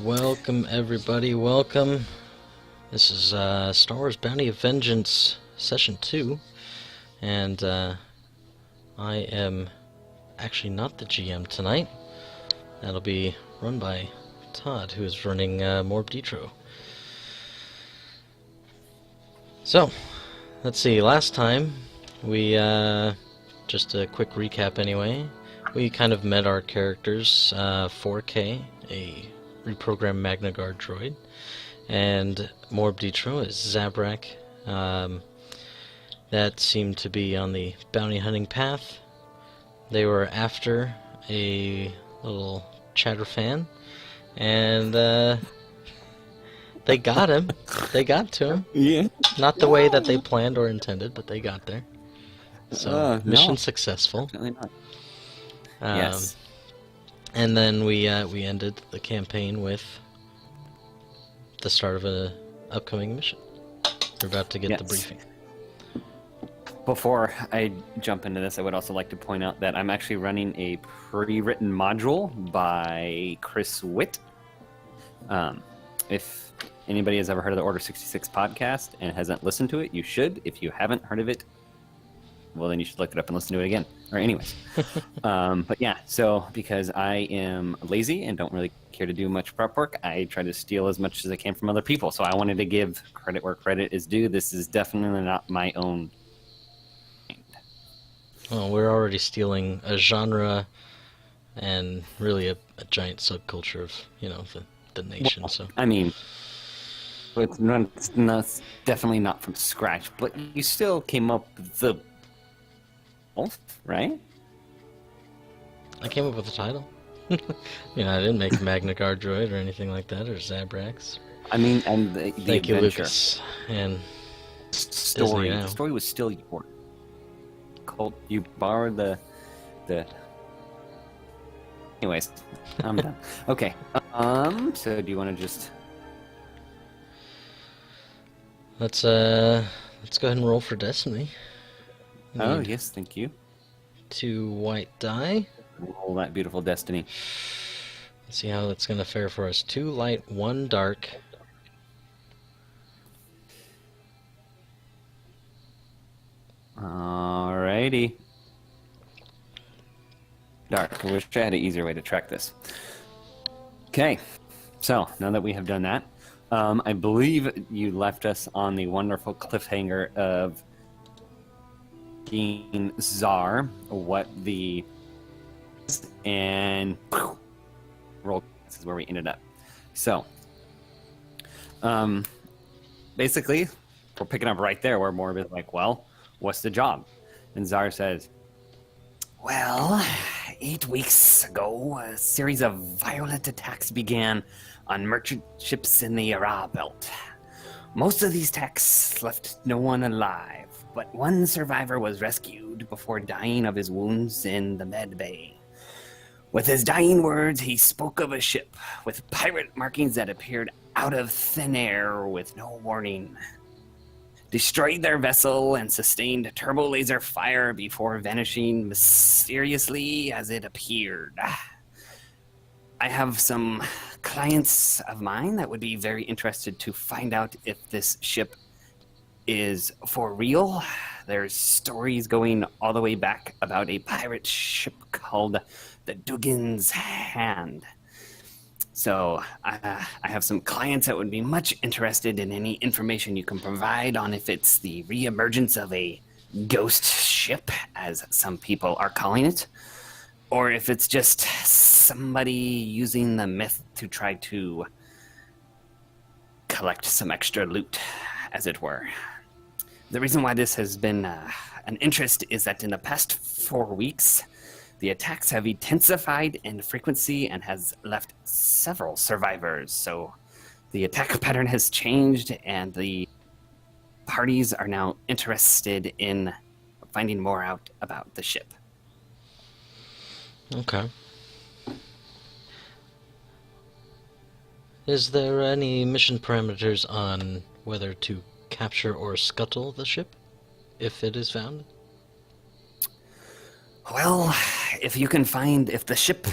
Welcome, everybody. Welcome. This is Star Wars Bounty of Vengeance Session 2, and I am actually not the GM tonight. That'll be run by Todd, who is running Morb Detro. So, let's see. Last time, we, just a quick recap anyway, we kind of met our characters, 4K, a reprogrammed Magna Guard droid, and Morb Detro is Zabrak. That seemed to be on the bounty hunting path. They were after a little chatter fan, and they got him. They got to him. Yeah. Not the way that they planned or intended, but they got there. So, mission successful. Definitely not. Yes. And then we ended the campaign with the start of an upcoming mission. We're about to get the briefing. Before I jump into this, I would also like to point out that I'm actually running a pre-written module by Chris Witt. If anybody has ever heard of the Order 66 podcast and hasn't listened to it, you should. If you haven't heard of it, well, then you should look it up and listen to it again. Or anyways. But yeah, so because I am lazy and don't really care to do much prep work, I try to steal as much as I can from other people. So I wanted to give credit where credit is due. This is definitely not my own. Well, we're already stealing a genre and really a giant subculture of, the nation. Well, so I mean, it's definitely not from scratch, but you still came up with the right? I came up with the title. I didn't make Magna Guard droid or anything like that, or Zabrax. I mean, and the Thank you, adventure. Lucas. And story. Disney now. The story was still yours. You borrowed the. Anyways, I'm done. Okay. So do you want to just? Let's go ahead and roll for Destiny. Oh yes, thank you. 2 white die. Roll that beautiful destiny. Let's see how that's gonna fare for us. 2 light, 1 dark. Alrighty. Dark. I wish I had an easier way to track this. Okay. So now that we have done that, I believe you left us on the wonderful cliffhanger of being Czar, what the and roll. This is where we ended up. So, basically, we're picking up right there where Morb is like, well, what's the job? And Czar says, well, 8 weeks ago, a series of violent attacks began on merchant ships in the Ara Belt. Most of these attacks left no one alive, but one survivor was rescued before dying of his wounds in the med bay. With his dying words, he spoke of a ship with pirate markings that appeared out of thin air with no warning. Destroyed their vessel and sustained turbo laser fire before vanishing mysteriously as it appeared. I have some clients of mine that would be very interested to find out if this ship is for real. There's stories going all the way back about a pirate ship called the Dugan's Hand. So I have some clients that would be much interested in any information you can provide on if it's the reemergence of a ghost ship, as some people are calling it, or if it's just somebody using the myth to try to collect some extra loot, as it were. The reason why this has been an interest is that in the past 4 weeks, the attacks have intensified in frequency and has left several survivors. So the attack pattern has changed, and the parties are now interested in finding more out about the ship. Okay. Is there any mission parameters on whether to capture or scuttle the ship, if it is found? Well, if the ship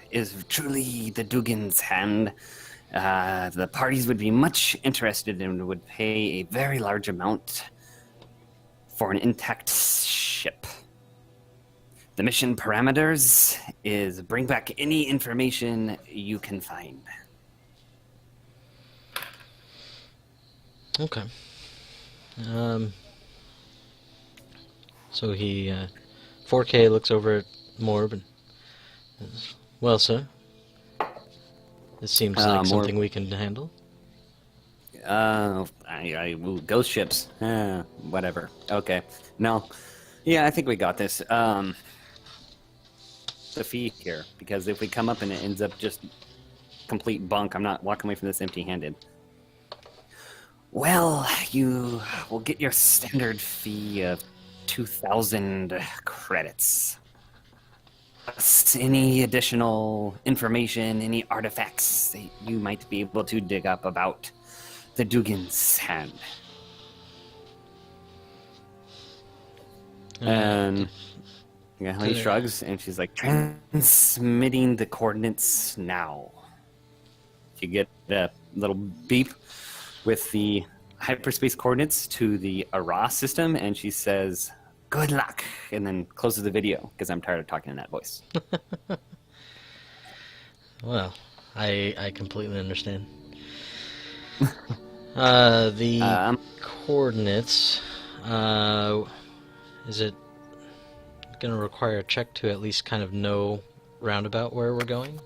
is truly the Dugan's Hand, The parties would be much interested and would pay a very large amount for an intact ship. The mission parameters is bring back any information you can find. Okay. So he 4K looks over at Morb and says, well, sir, this seems like Morb- something we can handle. Ghost ships. Whatever. Okay. No. Yeah, I think we got this. The fee here, because if we come up and it ends up just complete bunk, I'm not walking away from this empty-handed. Well, you will get your standard fee of 2,000 credits. Plus any additional information, any artifacts that you might be able to dig up about the Dugan's hand. And he shrugs, and she's like, transmitting the coordinates now. You get a little beep with the hyperspace coordinates to the Ara system, and she says, good luck, and then closes the video, because I'm tired of talking in that voice. Well, I completely understand. The coordinates, is it going to require a check to at least kind of know roundabout where we're going?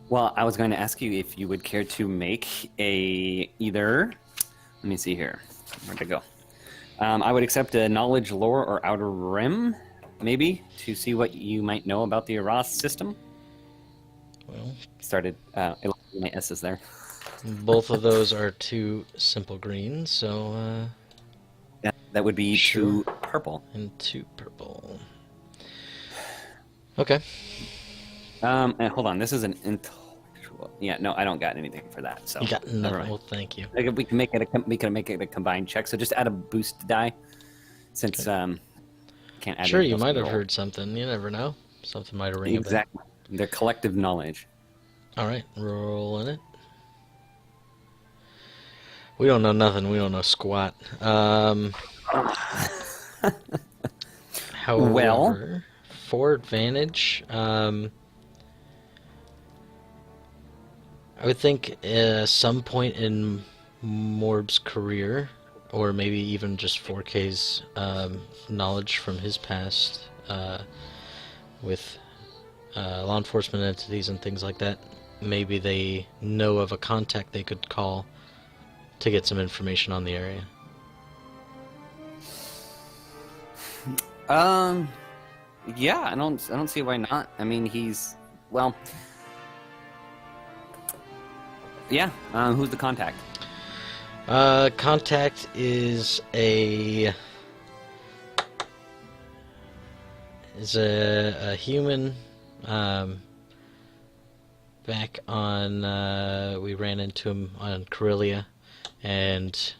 Well, I was going to ask you if you would care to make let me see here, where'd it go? I would accept a knowledge, lore, or outer rim, maybe, to see what you might know about the Aras system. Well, Started my S's there. both of those are 2 simple greens, so That would be Sure. 2 purple. and 2 purple. Okay. And hold on, this is an intellectual. Yeah, no, I don't got anything for that. So You got never nothing. mind. Well, thank you. Like, we can make it a combined check. So just add a boost die, since can't add. Sure, anything you else might to have roll. heard something. You never know. Something might have ring a bell. Exactly. Their collective knowledge. All right, rolling it. We don't know nothing. We don't know squat. However, for advantage, I would think some point in Morb's career, or maybe even just 4K's knowledge from his past with law enforcement entities and things like that, maybe they know of a contact they could call to get some information on the area. Yeah, I don't see why not. I mean, yeah. Who's the contact? Contact is a human. Back on, we ran into him on Corellia, and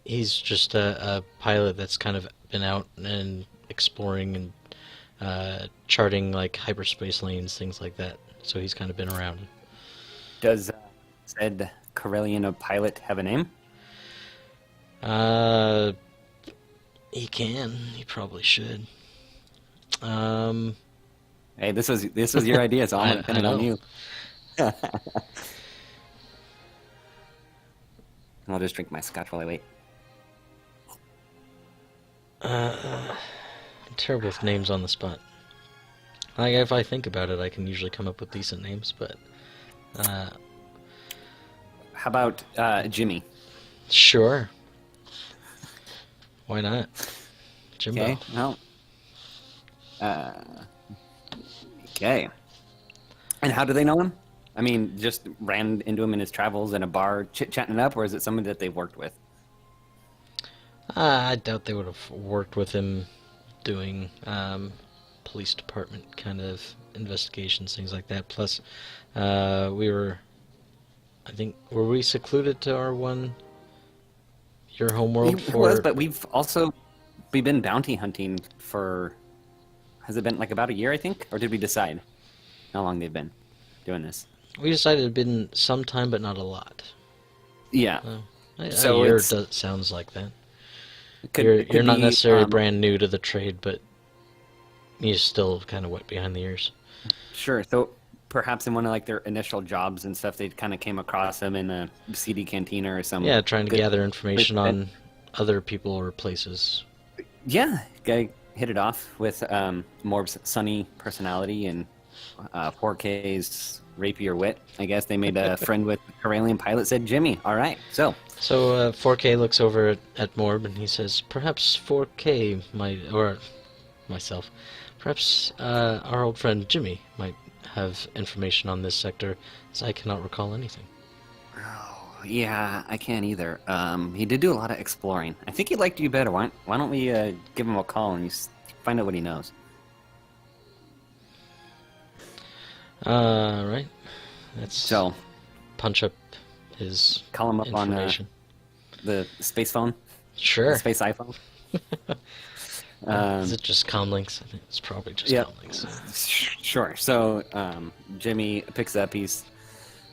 he's just a pilot that's kind of been out and exploring and charting like hyperspace lanes, things like that. So he's kind of been around. Does said Corellian pilot have a name? He can. He probably should. Hey, this was your idea, so I'm gonna pin it on know. you. I'll just drink my scotch while I wait. I'm terrible with names on the spot. Like, if I think about it, I can usually come up with decent names, but How about Jimmy? sure. Why not? Jimbo. Okay. No. Okay. And how do they know him? I mean, just ran into him in his travels in a bar, chit-chatting it up, or is it someone that they've worked with? I doubt they would have worked with him doing police department kind of investigations, things like that. Plus, we were we secluded to your homeworld He for... was, but we've been bounty hunting for, has it been like about a year, I think? Or did we decide how long they've been doing this? We decided it'd been some time, but not a lot. Yeah. A So year it's sounds like that. could You're not be necessarily brand new to the trade, but you're still kind of wet behind the ears. sure. So perhaps in one of like their initial jobs and stuff, they kind of came across him in a CD cantina or some. Yeah, trying to good gather place information to fit. on other people or places. Yeah, guy hit it off with Morb's sunny personality and 4K's rapier wit. I guess they made a friend with the Corellian pilot. Said Jimmy. All right, so. So 4K looks over at Morb and he says, "Perhaps 4K might, or myself, perhaps our old friend Jimmy might have information on this sector, as I cannot recall anything." Oh, yeah, I can't either. He did do a lot of exploring. I think he liked you better. Why don't we give him a call and find out what he knows? Right. Let's So, punch up his call him up on information. the space phone, Sure. the space iPhone. Is it just comlinks? I think it's probably just Yeah. comlinks. Sure. So, Jimmy picks up.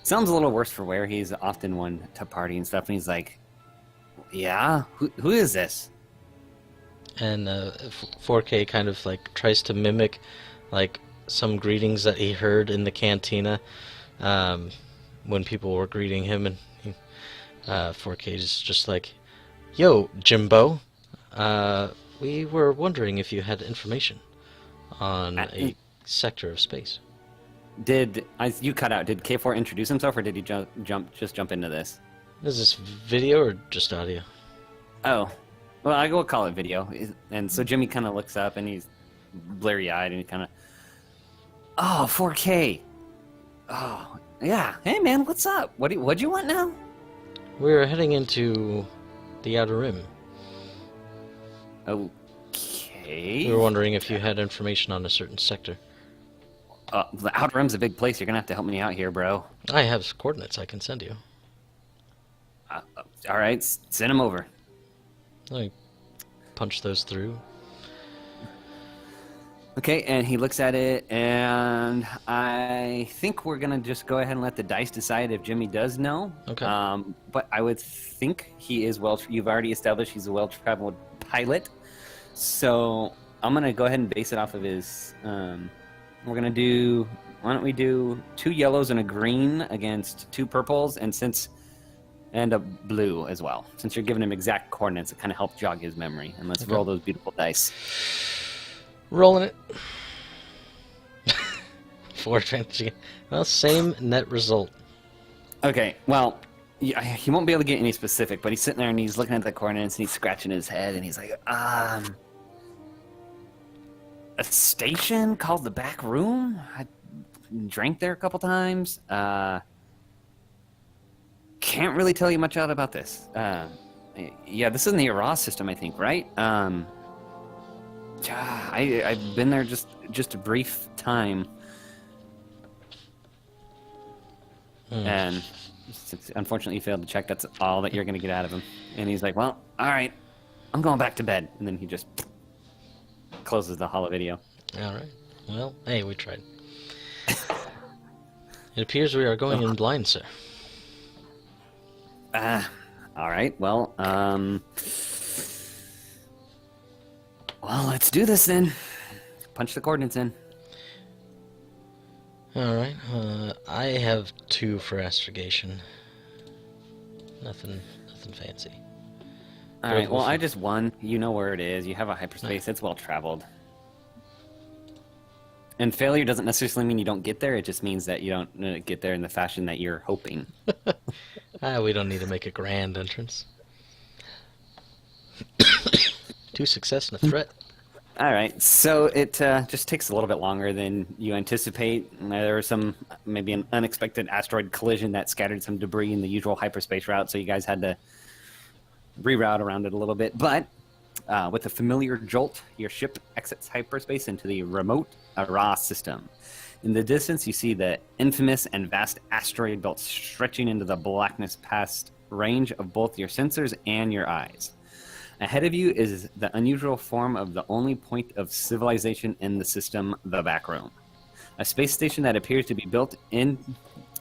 Sounds a little worse for wear. He's often one to party and stuff. And he's like, "Yeah, who is this?" And 4K kind of like tries to mimic like some greetings that he heard in the cantina when people were greeting him, and 4K is just like, "Yo, Jimbo, we were wondering if you had information on a sector of space." You cut out? Did K4 introduce himself, or did he jump into this? Is this video or just audio? Oh, well, I will call it video. And so Jimmy kind of looks up, and he's bleary-eyed, and he kind of, "Oh, 4K. Oh, yeah. Hey, man, what's up? What do you want now?" We're heading into the Outer Rim. Okay. We were wondering if you had information on a certain sector. The Outer Rim's a big place. You're gonna have to help me out here, bro. I have coordinates I can send you. All right, send him over. I punch those through. Okay, and he looks at it, and I think we're gonna just go ahead and let the dice decide if Jimmy does know. Okay. But I would think he is you've already established he's a well-traveled pilot, so I'm gonna go ahead and base it off of his. Why don't we do 2 yellows and a green against 2 purples, and a blue as well. Since you're giving him exact coordinates, it kind of helps jog his memory. And let's roll those beautiful dice. Rolling it. 4 advantage. Well, same net result. Okay, well, he won't be able to get any specific, but he's sitting there and he's looking at the coordinates and he's scratching his head and he's like, a station called the Back Room? I drank there a couple times. Can't really tell you much out about this. Yeah, this is in the Aras system, I think, right? I've been there just a brief time. And unfortunately, you failed to check. That's all that you're going to get out of him. And he's like, "Well, all right, I'm going back to bed." And then he just closes the holo video. All right. Well, hey, we tried. It appears we are going in blind, sir. All right. Well, let's do this then. Punch the coordinates in. All right. I have 2 for astrogation. Nothing fancy. All right. Well, I just won. You know where it is. You have a hyperspace. It's well traveled. And failure doesn't necessarily mean you don't get there. It just means that you don't get there in the fashion that you're hoping. We don't need to make a grand entrance. 2 success and a threat. All right, so it just takes a little bit longer than you anticipate. There was maybe an unexpected asteroid collision that scattered some debris in the usual hyperspace route, so you guys had to reroute around it a little bit. But with a familiar jolt, your ship exits hyperspace into the remote Aras system. In the distance, you see the infamous and vast asteroid belt stretching into the blackness past range of both your sensors and your eyes. Ahead of you is the unusual form of the only point of civilization in the system, the Back Room. A space station that appears to be built in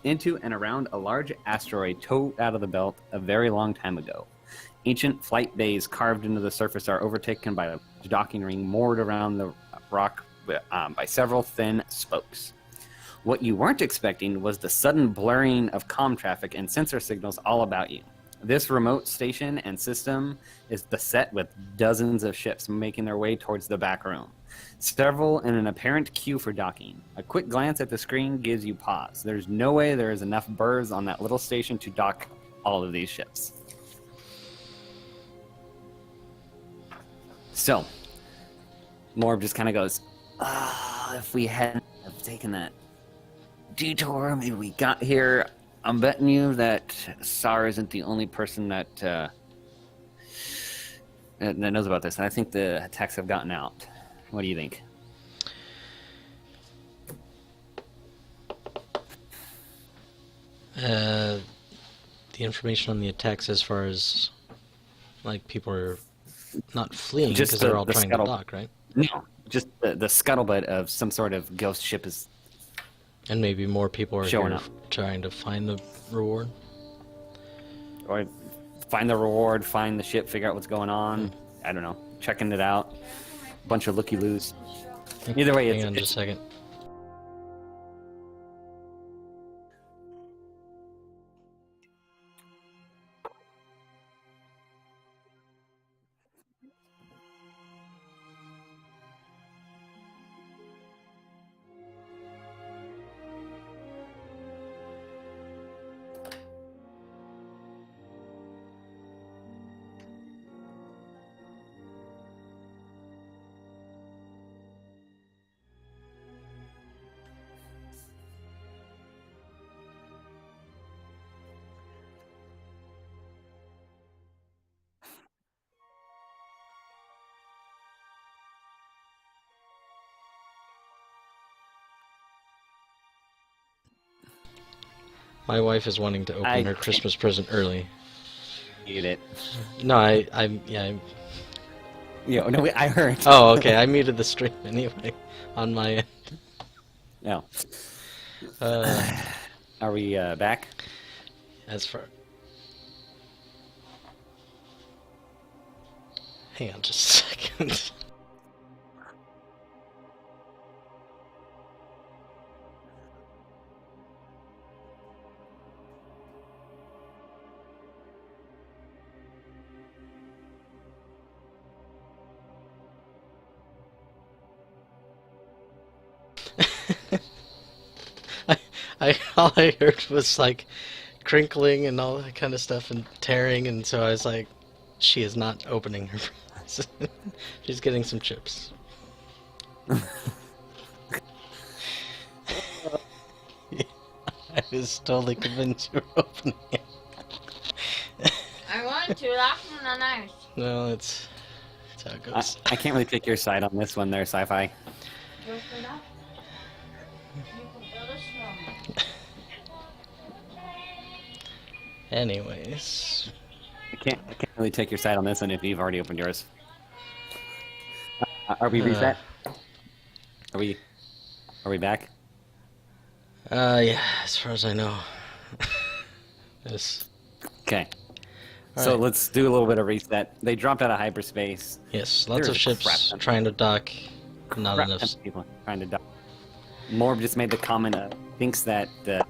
into and around a large asteroid towed out of the belt a very long time ago. Ancient flight bays carved into the surface are overtaken by a docking ring moored around the rock by several thin spokes. What you weren't expecting was the sudden blurring of comm traffic and sensor signals all about you. This remote station and system is beset with dozens of ships making their way towards the back room, several in an apparent queue for docking. A quick glance at the screen gives you pause. There's no way there is enough berths on that little station to dock all of these ships. So, Morb just kind of goes, if we hadn't have taken that detour, maybe we got here. I'm betting you that Sar isn't the only person that knows about this. And I think the attacks have gotten out. What do you think? The information on the attacks as far as, like, people are not fleeing Just because they're all the trying scuttle- to dock, right? No, just the scuttlebutt of some sort of ghost ship is And maybe more people are Showing here up. trying to find the reward. or find the reward, find the ship, figure out what's going on. I don't know, checking it out. Bunch of looky-loos. Either way, Hang on just a second. My wife is wanting to open her Christmas present early. Eat it. No, yeah. Yeah, no, I heard. Oh, okay. I muted the stream anyway on my end. No. Uh, Are we back? as for. Hang on just a second. All I heard was like crinkling and all that kind of stuff and tearing, and so I was like, she is not opening her present. She's getting some chips. I was totally convinced you were opening it. I want to. That's not nice. No, that's how it goes. I can't really take your side on this one there, Sci-Fi. Go for that. You can build a snowman. Anyways. I can't really take your side on this one if you've already opened yours. Are we reset? Are we back? Yeah, as far as I know. Yes. Okay. All So right. let's do a little bit of reset. They dropped out of hyperspace. Yes, lots There's of a ships crap ton- trying to dock. Not Crap enough. ton of people trying to die. Morb just made the comment. Thinks that the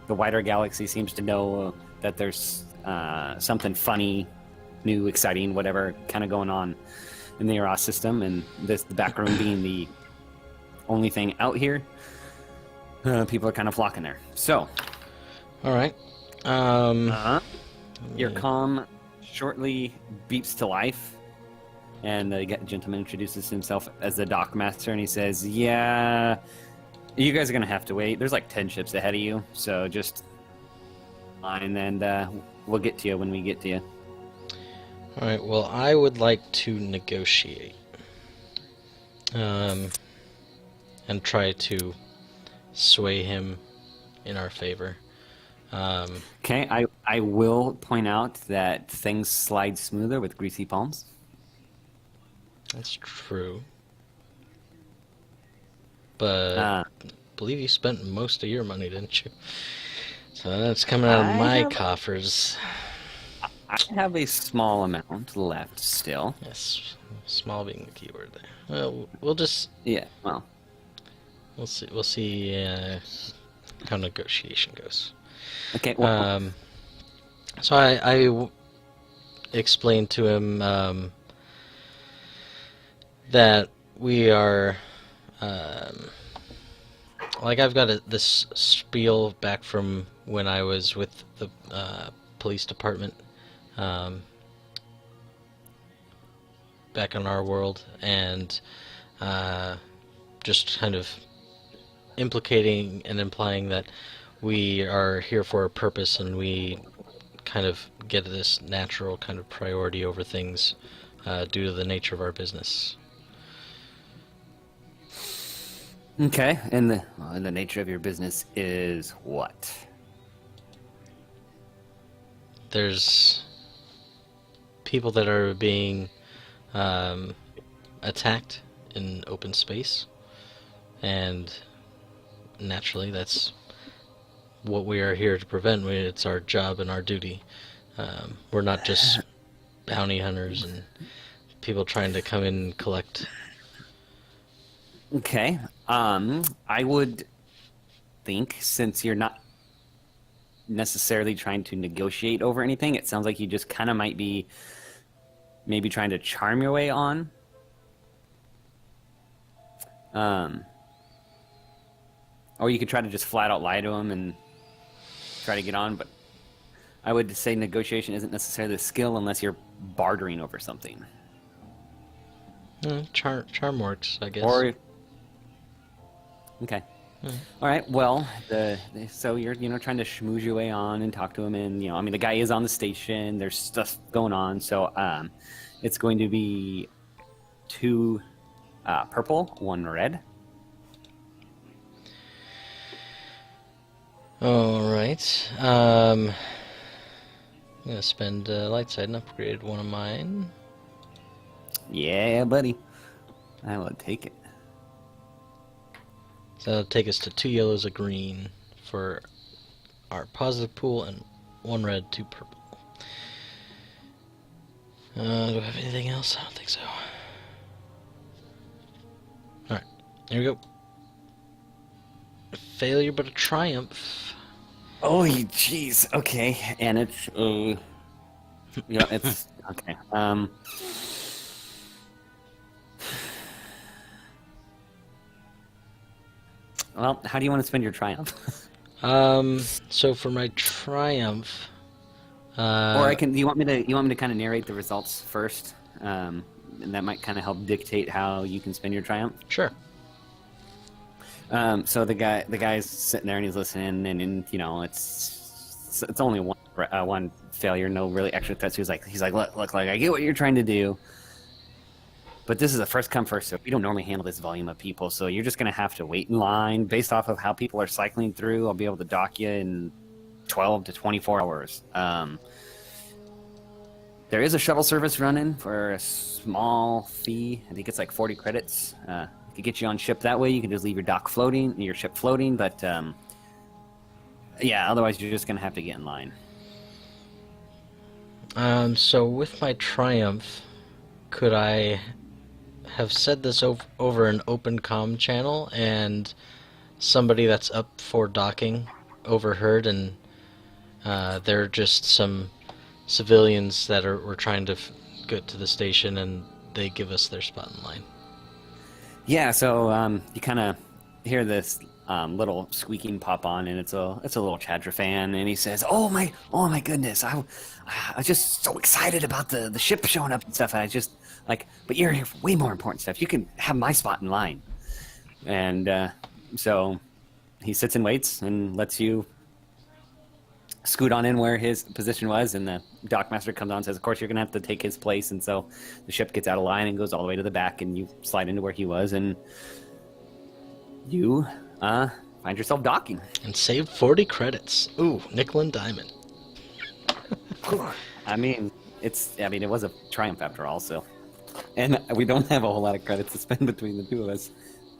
wider galaxy seems to know that there's something funny, new, exciting, whatever, kind of going on in the Eros system, and the back room being the only thing out here. People are kind of flocking there. So, All right. your yeah. comm shortly beeps to life, and the gentleman introduces himself as the dock master, and he says, "Yeah, you guys are gonna have to wait. There's like 10 ships ahead of you, so just fine, and we'll get to you when we get to you." All right. Well, I would like to negotiate, and try to sway him in our favor. Okay, I will point out that things slide smoother with greasy palms. That's true. But Uh, I believe you spent most of your money, didn't you? So that's coming out of I my have- coffers. I have a small amount left still. Yes, small being the keyword there. Well, we'll just Yeah, well, we'll see. We'll see how negotiation goes. okay. Well, So I explained to him that we are like I've got this spiel back from when I was with the police department back in our world, and just kind of implicating and implying that we are here for a purpose, and we kind of get this natural kind of priority over things due to the nature of our business. okay. And the nature of your business is what? There's people that are being attacked in open space, and naturally that's what we are here to prevent. It's our job and our duty. We're not just bounty hunters and people trying to come in and collect. Okay. I would think, since you're not necessarily trying to negotiate over anything, it sounds like you just kind of might be maybe trying to charm your way on. Or you could try to just flat out lie to him and try to get on, but I would say negotiation isn't necessarily a skill unless you're bartering over something. Charm works, I guess. Or okay. All right. Well, so you're trying to schmooze your way on and talk to him, and I mean the guy is on the station. There's stuff going on, so it's going to be 2 purple, 1 red. All right. I'm gonna spend light side and upgrade one of mine. Yeah, buddy. I will take it. So that'll take us to 2 yellows, a green for our positive pool, and 1 red, 2 purple. Do I have anything else? I don't think so. Alright, here we go. A failure but a triumph. Oh, jeez. Okay, and it's it's okay. Well, how do you want to spend your triumph? So for my triumph, Or I can. You want me to kind of narrate the results first, and that might kind of help dictate how you can spend your triumph. sure. So the guy's sitting there and he's listening, and it's only one failure, no really extra threats. He's like, look, I get what you're trying to do, but this is a first come first serve. We don't normally handle this volume of people, so you're just gonna have to wait in line. Based off of how people are cycling through, I'll be able to dock you in 12 to 24 hours. There is a shuttle service running for a small fee. I think it's like 40 credits. To get you on ship that way, you can just leave your ship floating, but yeah, otherwise you're just gonna have to get in line. So with my triumph, could I have said this over an open comm channel, and somebody that's up for docking overheard, and they're just some civilians that were trying to get to the station, and they give us their spot in line? Yeah, so you kind of hear this little squeaking pop on, and it's a little Chadra fan, and he says, "Oh my goodness! I was just so excited about the ship showing up and stuff. And I just but you're here for way more important stuff. You can have my spot in line." And so he sits and waits and lets you scoot on in where his position was, and the dockmaster comes on and says, of course you're gonna have to take his place, and so the ship gets out of line and goes all the way to the back, and you slide into where he was, and you find yourself docking. And save 40 credits. Ooh, nickel and diamond. I mean, it was a triumph after all, so. And we don't have a whole lot of credits to spend between the two of us.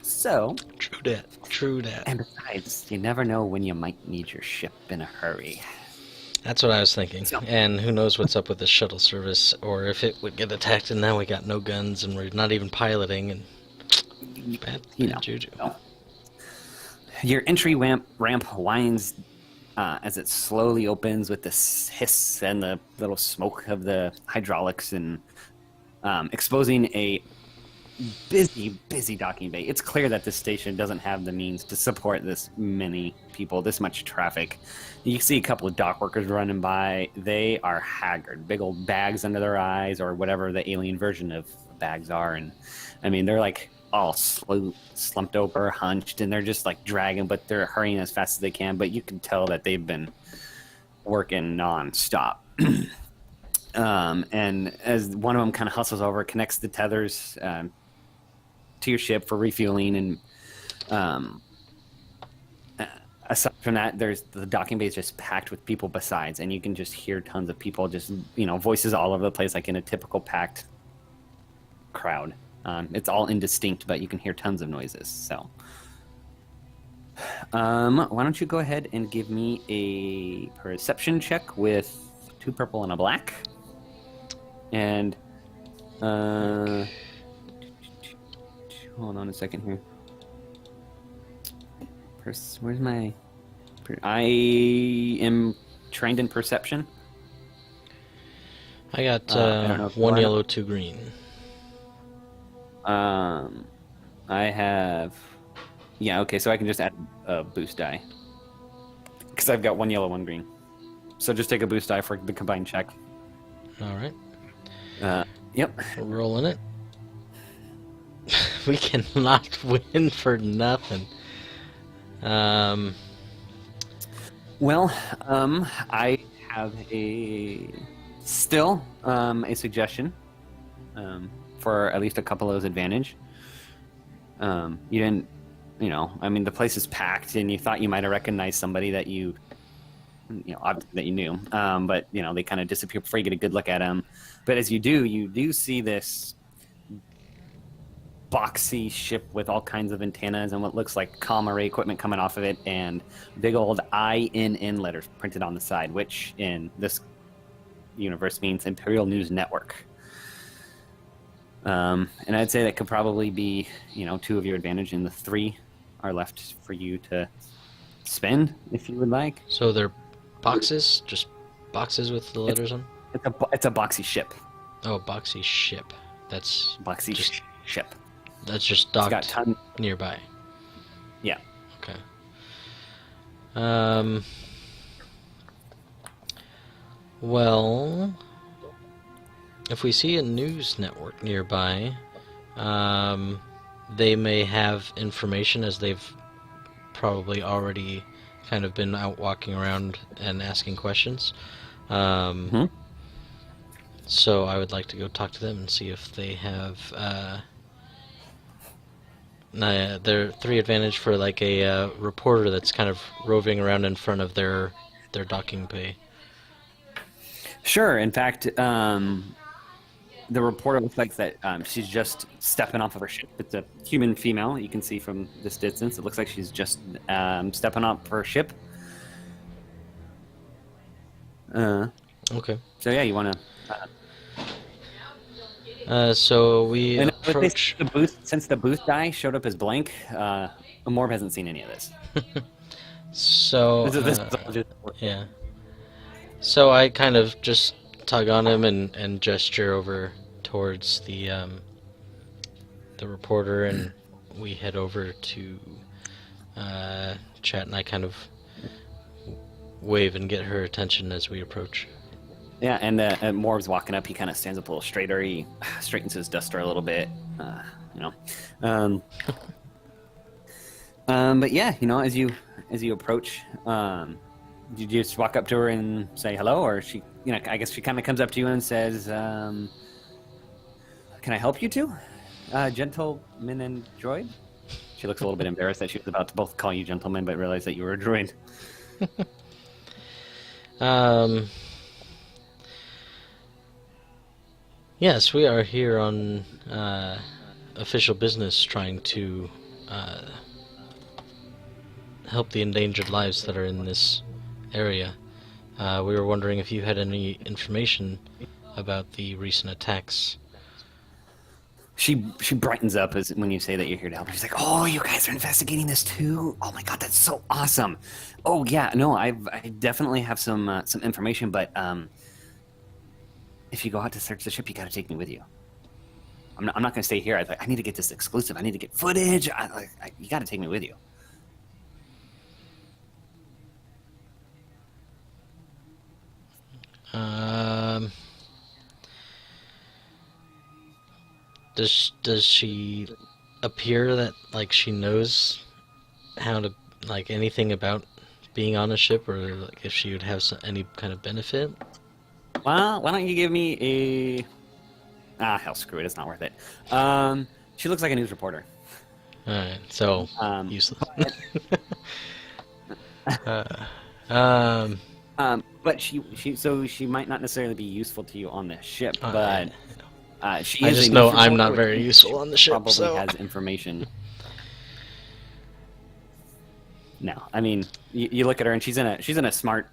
So, True that. True that. and besides, you never know when you might need your ship in a hurry. That's what I was thinking. So- And who knows what's up with the shuttle service, or if it would get attacked and now we got no guns and we're not even piloting, and bad juju. So, your entry ramp winds as it slowly opens with this hiss and the little smoke of the hydraulics, and exposing a busy docking bay. It's clear that this station doesn't have the means to support this many people, this much traffic. You can see a couple of dock workers running by. They are haggard, big old bags under their eyes, or whatever the alien version of bags are. And I mean, they're like all slumped over, hunched, and they're just like dragging, but they're hurrying as fast as they can. But you can tell that they've been working nonstop. And as one of them kind of hustles over, connects the tethers to your ship for refueling, and aside from that, there's the docking bay is just packed with people besides, and you can just hear tons of people, just voices all over the place, like in a typical packed crowd. It's all indistinct, but you can hear tons of noises. So, why don't you go ahead and give me a perception check with 2 purple and a black, and hold on a second here. Where's my? I am trained in perception. I got I don't know if you 1 wanna- yellow, 2 green. I have. Yeah, okay, so I can just add a boost die because I've got 1 yellow, 1 green. So just take a boost die for the combined check. All right. Yep. We're rolling it. We cannot win for nothing. Well, I have a suggestion for at least a couple of those advantage. You didn't, I mean, the place is packed, and you thought you might have recognized somebody that obviously that you knew, but they kind of disappear before you get a good look at them. But as you do see this boxy ship with all kinds of antennas and what looks like comm array equipment coming off of it, and big old INN letters printed on the side, which in this universe means Imperial News Network. And I'd say that could probably be 2 of your advantage, and the 3 are left for you to spend if you would like. So they're boxes, just boxes with the letters on. It's a boxy ship. Oh, boxy ship. That's Boxy Just- ship. that's just It's got docked nearby. Yeah. Okay. Well, if we see a news network nearby, they may have information, as they've probably already kind of been out walking around and asking questions. So I would like to go talk to them and see if they have their 3 advantage for like a reporter that's kind of roving around in front of their docking bay. Sure. In fact, the reporter looks like that she's just stepping off of her ship. It's a human female. You can see from this distance. It looks like she's just stepping off her ship. Okay. So yeah, you want to. So we And approach. since the booth die showed up as blank, Morb hasn't seen any of this. So This is all just yeah. So I kind of just tug on him and gesture over towards the reporter, and we head over to chat, and I kind of wave and get her attention as we approach. Yeah, and Morb's walking up. He kind of stands up a little straighter. He straightens his duster a little bit, But yeah, as you approach, did you just walk up to her and say hello, or she, I guess she kind of comes up to you and says, "Can I help you two, gentleman and droid?" She looks a little bit embarrassed that she was about to both call you gentlemen, but realized that you were a droid. Yes, we are here on official business, trying to help the endangered lives that are in this area. We were wondering if you had any information about the recent attacks. She brightens up as when you say that you're here to help. She's like, "Oh, you guys are investigating this too? Oh my god, that's so awesome! Oh yeah, no, I definitely have some information, but if you go out to search the ship, you got to take me with you. I'm not going to stay here. I need to get this exclusive. I need to get footage. You got to take me with you." Does she appear that like she knows how to like anything about being on a ship, or like if she would have any kind of benefit? Well, why don't you give me a... hell, screw it. It's not worth it. She looks like a news reporter. Alright, so useless. But she might not necessarily be useful to you on the ship, but she I is just a know news I'm reporter, not which very useful on the ship, probably so has information. No, I mean, you look at her and she's in a smart,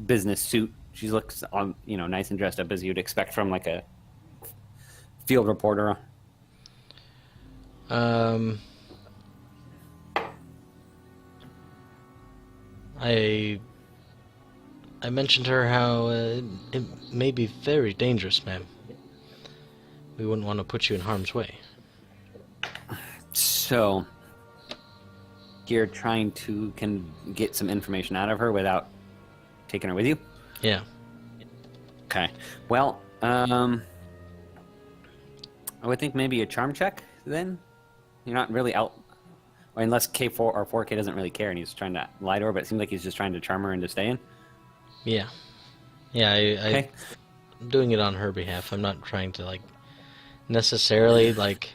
business suit. She looks on, nice and dressed up as you'd expect from like a field reporter. I mentioned to her how it may be very dangerous, ma'am. We wouldn't want to put you in harm's way. So you're trying to get some information out of her without taking her with you? Yeah. Okay. Well, I would think maybe a charm check then. You're not really out, or unless K4 or 4K doesn't really care and he's trying to lie to her, but it seems like he's just trying to charm her into staying. Yeah. Yeah, Okay. I'm doing it on her behalf. I'm not trying to, like, necessarily, like,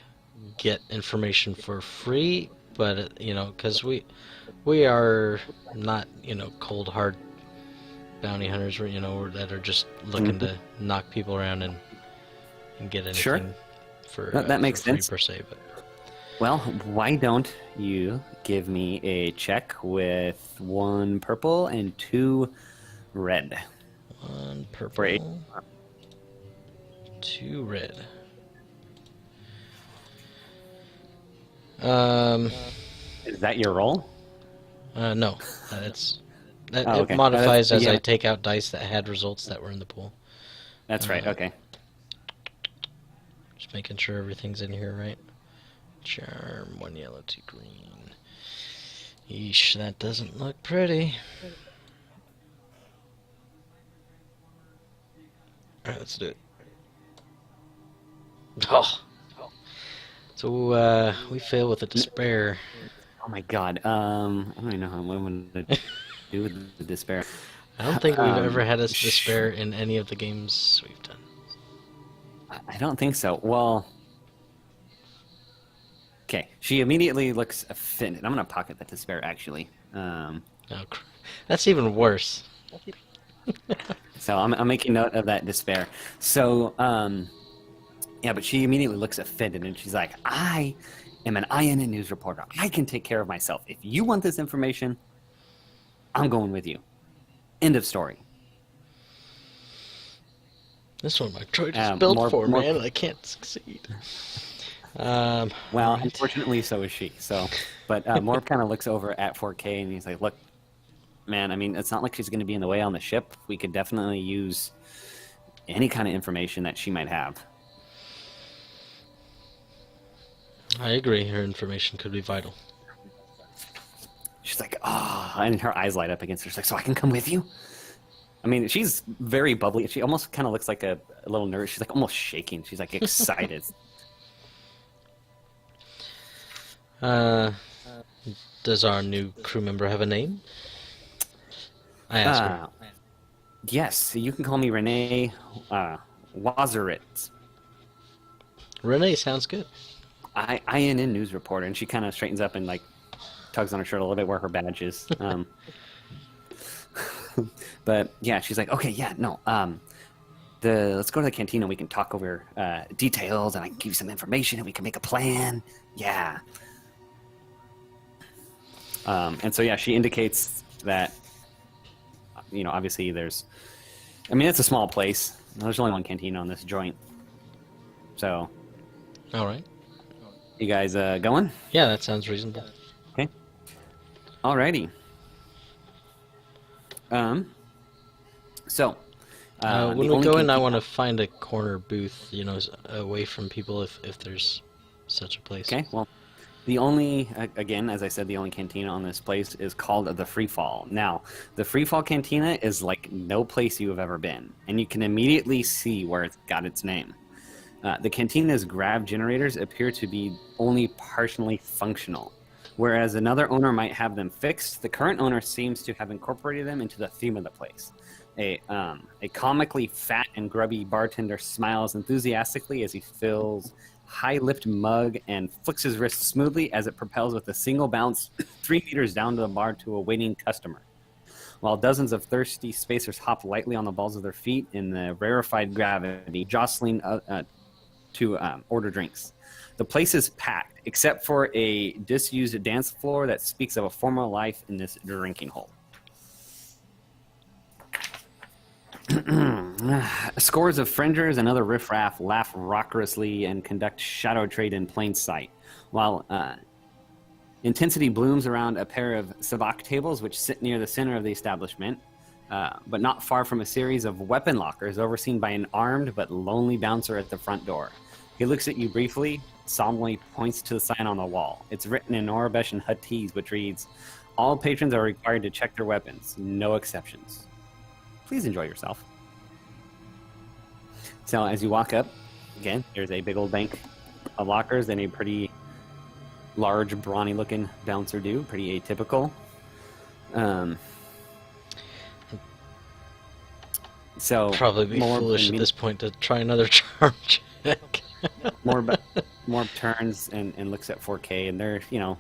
get information for free, but, because we are not, cold, hard bounty hunters, that are just looking to knock people around and get anything Sure. for that makes for free, sense. per se. But Well, why don't you give me a check with 1 purple and 2 red? 1 For purple, 2 red. Is that your roll? No, it okay. modifies as yeah. I take out dice that had results that were in the pool. That's right. Okay. Just making sure everything's in here right. Charm, 1 yellow, 2 green. Yeesh, that doesn't look pretty. Alright, let's do it. Oh! So, we fail with a despair. Oh my god. I don't even know how I'm going to do with the despair. I don't think we've ever had a despair in any of the games we've done. I don't think so. Well, okay. She immediately looks offended. I'm going to pocket that despair, actually. Oh, that's even worse. So I'm making note of that despair. So, yeah, but she immediately looks offended, and she's like, I am an INN news reporter. I can take care of myself. If you want this information, I'm going with you. End of story. This one my droid is built for, man. I can't succeed. Well, right. Unfortunately, so is she. So, but Morph kind of looks over at 4K and he's like, "Look, man. I mean, it's not like she's going to be in the way on the ship. We could definitely use any kind of information that she might have." I agree. Her information could be vital. She's like, "Ah," and her eyes light up against her. She's like, "So I can come with you?" I mean, she's very bubbly. She almost kind of looks like a little nerd. She's like almost shaking. She's like excited. Does our new crew member have a name? I asked her. Yes, you can call me Renee Wazerit. Renee sounds good. INN news reporter, and she kind of straightens up and like tugs on her shirt a little bit where her badge is. But yeah, she's like, okay, yeah, no. Let's go to the cantina. We can talk over details, and I can give you some information, and we can make a plan. Yeah. And so yeah, she indicates that obviously there's. I mean, it's a small place. There's only one canteen on this joint. So, All right. you guys going? Yeah, that sounds reasonable. Okay. Alrighty. So, When the we only go in, I canteen- want to find a corner booth, away from people if there's such a place. Okay, well, the only, again, as I said, the only cantina on this place is called the Free Fall. Now, the Free Fall Cantina is like no place you have ever been, and you can immediately see where it's got its name. The cantina's grav generators appear to be only partially functional. Whereas another owner might have them fixed, the current owner seems to have incorporated them into the theme of the place. A comically fat and grubby bartender smiles enthusiastically as he fills high-lipped mug and flicks his wrist smoothly as it propels with a single bounce 3 meters down to the bar to a waiting customer. While dozens of thirsty spacers hop lightly on the balls of their feet in the rarefied gravity, jostling to order drinks. The place is packed, except for a disused dance floor that speaks of a former life in this drinking hole. Scores of fringers and other riffraff laugh raucously and conduct shadow trade in plain sight, while intensity blooms around a pair of sabacc tables which sit near the center of the establishment, but not far from a series of weapon lockers overseen by an armed but lonely bouncer at the front door. He looks at you briefly, solemnly points to the sign on the wall. It's written in Orabesh and Huttese, which reads, "All patrons are required to check their weapons, no exceptions. Please enjoy yourself." So as you walk up, again, there's a big old bank of lockers and a pretty large, brawny-looking bouncer dude, pretty atypical. So Probably be foolish at this point to try another charm check. Morb turns and looks at 4K, and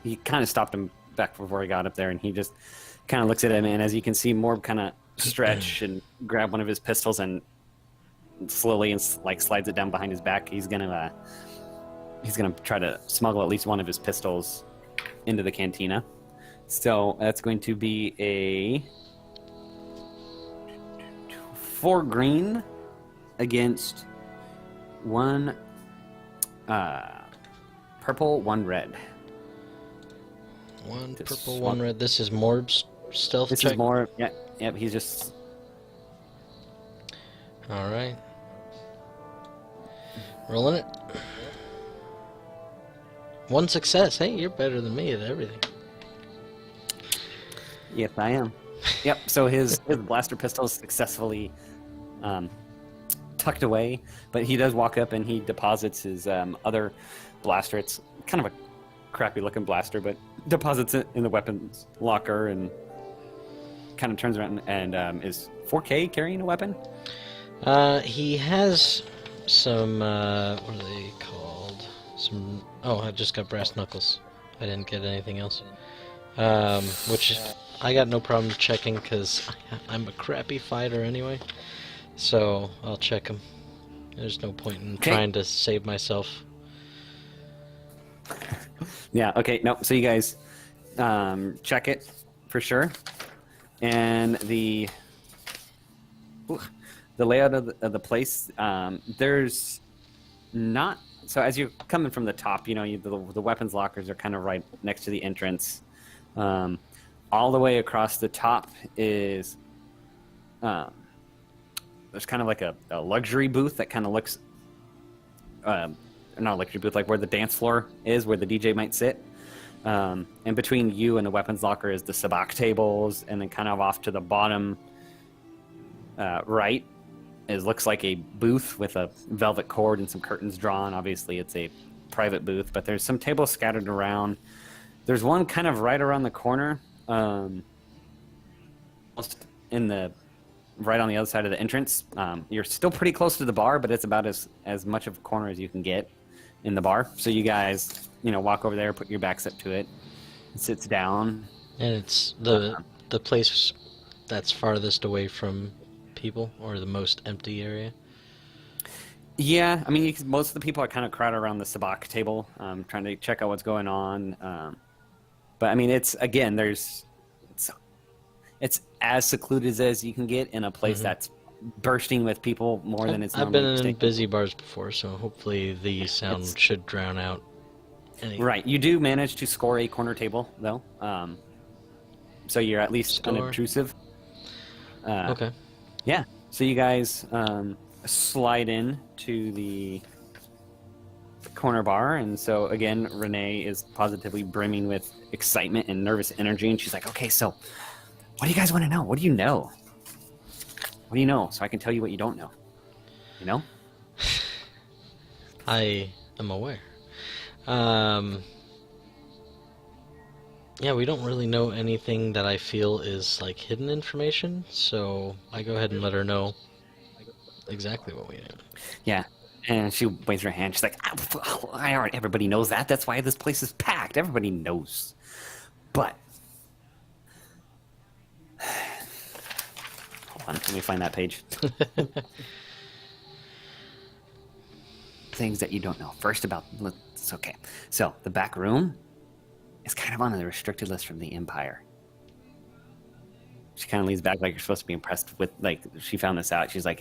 he kind of stopped him back before he got up there, and he just kind of looks at him, and as you can see, Morb kind of stretch and grab one of his pistols and slowly and slides it down behind his back. He's gonna try to smuggle at least one of his pistols into the cantina. So that's going to be a 4 green against 1 purple, 1 red. 1 Just purple, swap. 1 red. This is Morb's stealth This check. is more. Yep. He's just. All right. Rolling it. 1 success. Hey, you're better than me at everything. Yes, I am. Yep. So his blaster pistol is successfully tucked away, but he does walk up and he deposits his other blaster. It's kind of a crappy looking blaster, but deposits it in the weapons locker and kind of turns around and is 4K carrying a weapon? He has some, what are they called? I just got brass knuckles. I didn't get anything else. Which I got no problem checking because I'm a crappy fighter anyway. So I'll check him. There's no point in trying to save myself. Yeah, okay, no, so you guys check it for sure. And the layout of the place, there's not... So as you're coming from the top, the weapons lockers are kind of right next to the entrance. All the way across the top is... there's kind of like a luxury booth that kind of looks... not a luxury booth, like where the dance floor is, where the DJ might sit. And between you and the weapons locker is the sabacc tables, and then kind of off to the bottom right looks like a booth with a velvet cord and some curtains drawn. Obviously, it's a private booth, but there's some tables scattered around. There's one kind of right around the corner, almost right on the other side of the entrance. You're still pretty close to the bar, but it's about as much of a corner as you can get in the bar. So you guys, walk over there, put your backs up to it. It sits down. And it's the place that's farthest away from people, or the most empty area. Yeah, I mean, most of the people are kind of crowded around the sabacc table, trying to check out what's going on. But I mean, it's again, it's as secluded as you can get in a place that's bursting with people more than it's I've been normally. in busy bars before, so hopefully the sound should drown out any. Right. You do manage to score a corner table, though. So you're at least Score. unobtrusive. Okay. Yeah. So you guys slide in to the corner bar, and so again, Renee is positively brimming with excitement and nervous energy, and she's like, "Okay, so what do you guys want to know? What do you know? What do you know? So I can tell you what you don't know. You know?" I am aware. Yeah, we don't really know anything that I feel is like hidden information, so I go ahead and let her know exactly what we know. Yeah. And she waves her hand. She's like, everybody knows that. That's why this place is packed. Everybody knows. But hold on, let me find that page. Things that you don't know. First about, it's okay. So the back room is kind of on the restricted list from the Empire. She kind of leans back like you're supposed to be impressed with, like, she found this out. She's like,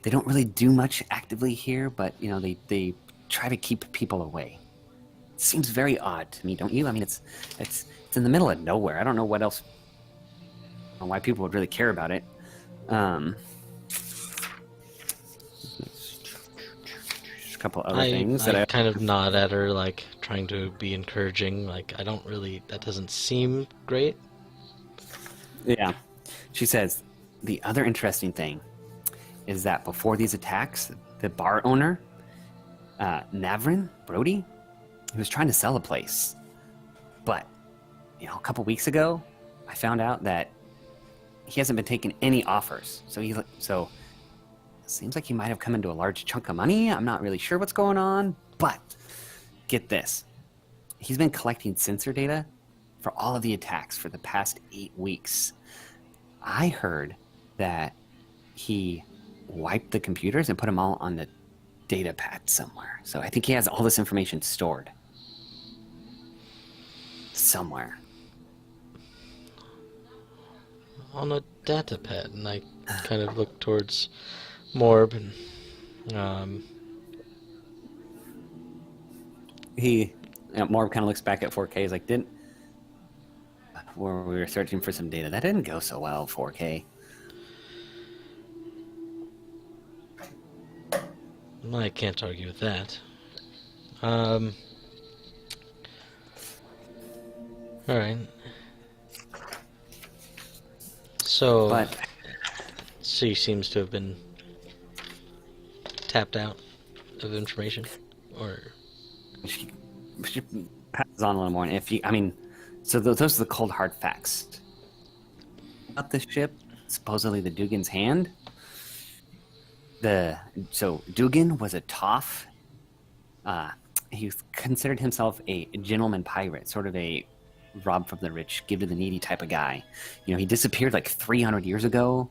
they don't really do much actively here, but, you know, they try to keep people away. It seems very odd to me, don't you? I mean, it's in the middle of nowhere. I don't know what else, or why people would really care about it. Just a couple other things that I kind of nod at her, like, trying to be encouraging. Like, that doesn't seem great. Yeah. She says, the other interesting thing is that before these attacks, the bar owner, Navrin Brody, he was trying to sell a place. But, you know, a couple weeks ago, I found out that he hasn't been taking any offers. So it seems like he might have come into a large chunk of money. I'm not really sure what's going on, but get this. He's been collecting sensor data for all of the attacks for the past 8 weeks. I heard that he wiped the computers and put them all on the data pad somewhere. So I think he has all this information stored somewhere. On a data pad, and I kind of look towards Morb, and Morb kind of looks back at 4K. He's like, where we were searching for some data, that didn't go so well, 4K. I can't argue with that. Alright. So, But she seems to have been tapped out of information, or she passes on a little more. And so those are the cold hard facts about the ship. Supposedly the Dugan's hand. So Dugan was a Toph. He considered himself a gentleman pirate, sort of a rob from the rich, give to the needy type of guy. You know, he disappeared like 300 years ago.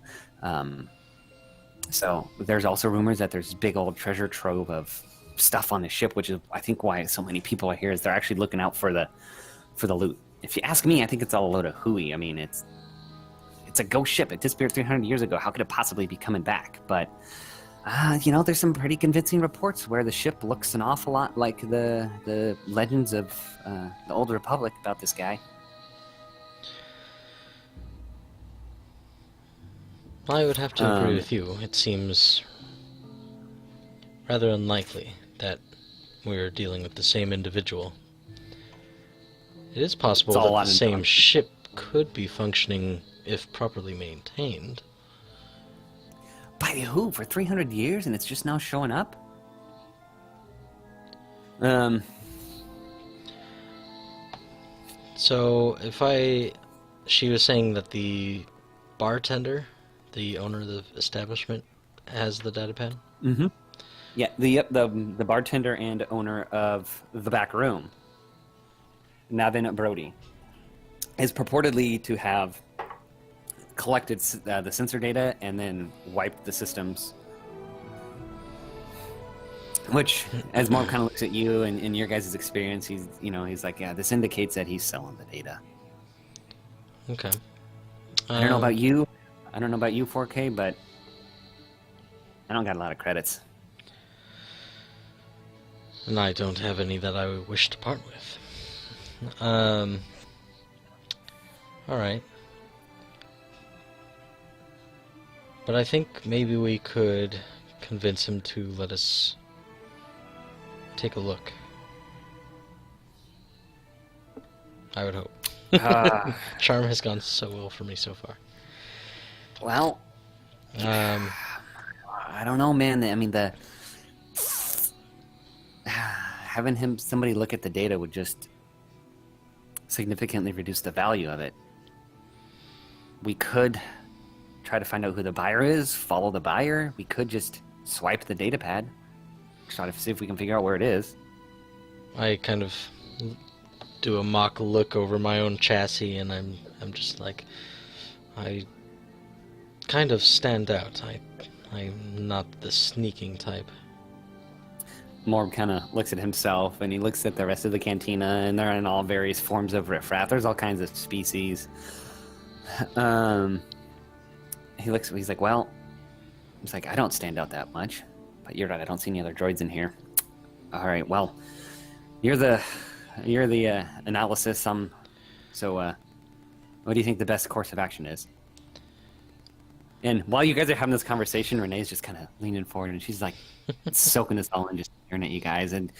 So there's also rumors that there's this big old treasure trove of stuff on the ship, which is, I think, why so many people are here, is they're actually looking out for the loot. If you ask me, I think it's all a load of hooey. I mean, it's a ghost ship. It disappeared 300 years ago. How could it possibly be coming back? But you know, there's some pretty convincing reports where the ship looks an awful lot like the legends of the Old Republic about this guy. I would have to agree with you. It seems rather unlikely that we're dealing with the same individual. It is possible It's all that the on same and on. ship could be functioning if properly maintained. By who? For 300 years and it's just now showing up? So, she was saying that the bartender, the owner of the establishment, has the data pad? Mm-hmm. Yeah, the bartender and owner of the back room, Navin Brody, is purportedly to have collected the sensor data and then wiped the systems Which, as Morb kind of looks at you and your guys' experience, he's like, yeah, this indicates that he's selling the data. Okay. I don't know about you. I don't know about you, 4K, but I don't got a lot of credits. And I don't have any that I wish to part with. Alright. But I think maybe we could convince him to let us take a look. I would hope. Charm has gone so well for me so far. Well, I don't know, man. I mean, having somebody look at the data would just significantly reduce the value of it. We could try to find out who the buyer is, follow the buyer. We could just swipe the data pad, try to see if we can figure out where it is. I kind of do a mock look over my own chassis, and I'm just like, I kind of stand out. I'm not the sneaking type. Morb kind of looks at himself, and he looks at the rest of the cantina, and they're in all various forms of riffraff. There's all kinds of species. He's like, well, he's like, I don't stand out that much, but you're right. I don't see any other droids in here. All right, well, you're the analysis. So, what do you think the best course of action is? And while you guys are having this conversation, Renee's just kind of leaning forward, and she's like soaking this all in, just staring at you guys. And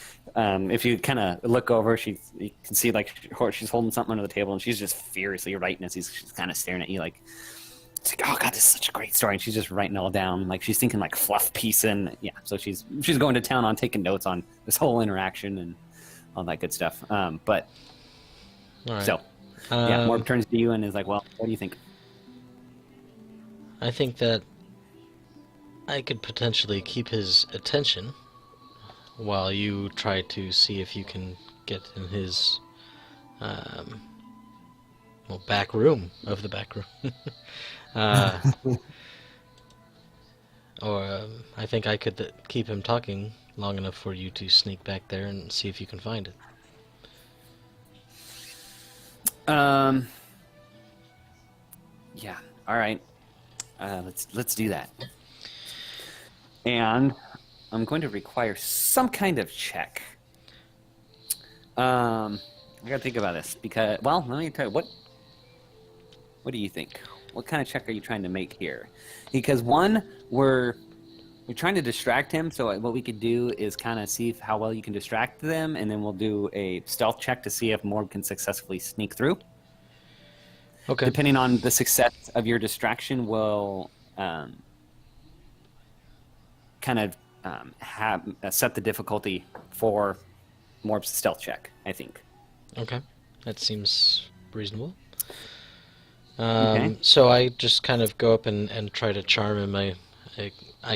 if you kind of look over, you can see like she's holding something under the table, and she's just furiously writing as she's kind of staring at you, like, it's like, oh god, this is such a great story. And she's just writing it all down, like she's thinking like fluff piece, and yeah, so she's going to town on taking notes on this whole interaction and all that good stuff. But Right. so yeah, Morb turns to you and is like, well, what do you think? I think that I could potentially keep his attention while you try to see if you can get in his back room of the back room. Or I think I could keep him talking long enough for you to sneak back there and see if you can find it. Yeah. All right. Let's do that. And I'm going to require some kind of check. I gotta think about this because, well, let me tell you what do you think? What kind of check are you trying to make here? Because one, we're trying to distract him. So what we could do is kind of see how well you can distract them, and then we'll do a stealth check to see if Morb can successfully sneak through. Okay. Depending on the success of your distraction, will kind of set the difficulty for Morb's stealth check, I think. Okay. That seems reasonable. Okay. So I just kind of go up and try to charm him. I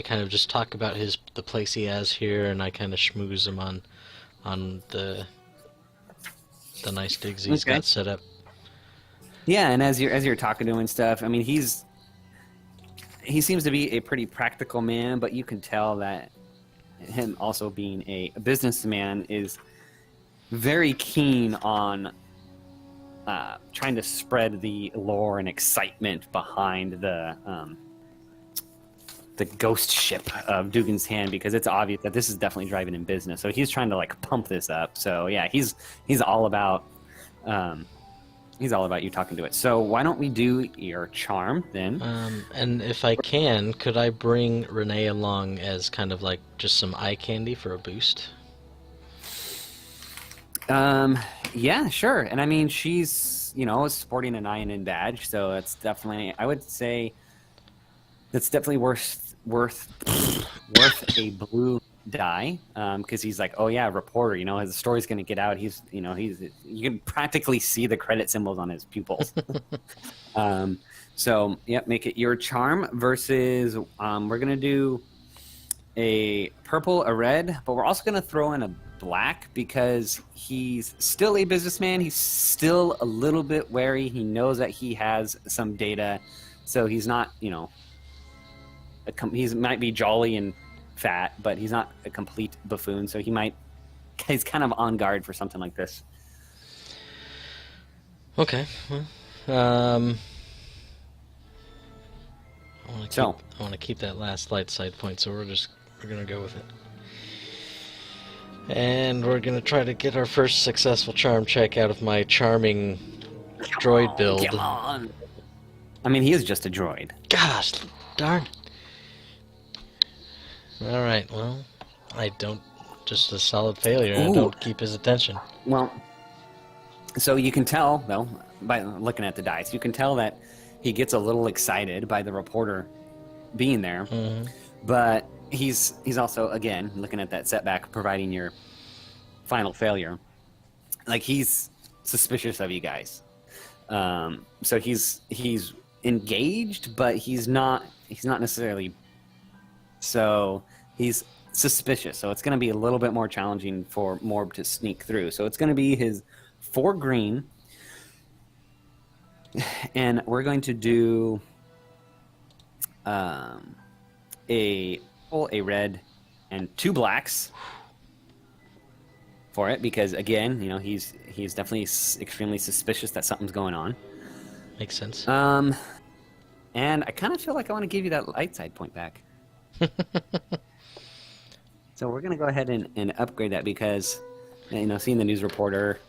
kind of just talk about the place he has here, and I kind of schmooze him on the nice digs he's got set up. Yeah, and as you're talking to him and stuff, I mean, he seems to be a pretty practical man, but you can tell that him also being a businessman is very keen on trying to spread the lore and excitement behind the ghost ship of Dugan's Hand, because it's obvious that this is definitely driving in business. So he's trying to like pump this up. So yeah, he's all about you talking to it. So why don't we do your charm then? And if I can, could I bring Renee along as kind of like just some eye candy for a boost? Yeah, sure. And I mean, she's, sporting an INN badge, so it's definitely, I would say, that's definitely worth a blue die. Because he's like, oh yeah, reporter. His story's gonna get out. He's you can practically see the credit symbols on his pupils. So yeah, make it your charm versus. We're gonna do a purple, a red, but we're also gonna throw in a black because he's still a businessman. He's still a little bit wary. He knows that he has some data, so he's not, he might be jolly and fat, but he's not a complete buffoon, so he's kind of on guard for something like this. Okay. Well, I want to keep that last light side point, so we're gonna go with it. And we're gonna try to get our first successful charm check out of my charming droid build. Come on. I mean, he is just a droid. Gosh, darn. Alright, well, I don't... Just a solid failure. I Ooh. don't keep his attention. Well, so you can tell, though, by looking at the dice, you can tell that he gets a little excited by the reporter being there. Mm-hmm. But he's also, again, looking at that setback, providing your final failure. Like, he's suspicious of you guys. So he's engaged, but he's not necessarily. So he's suspicious. So it's going to be a little bit more challenging for Morb to sneak through. So it's going to be his 4 green, and we're going to do a red, and 2 blacks for it, because again, you know, he's definitely extremely suspicious that something's going on. Makes sense. And I kind of feel like I want to give you that light side point back. So we're gonna go ahead and upgrade that, because, you know, seeing the news reporter,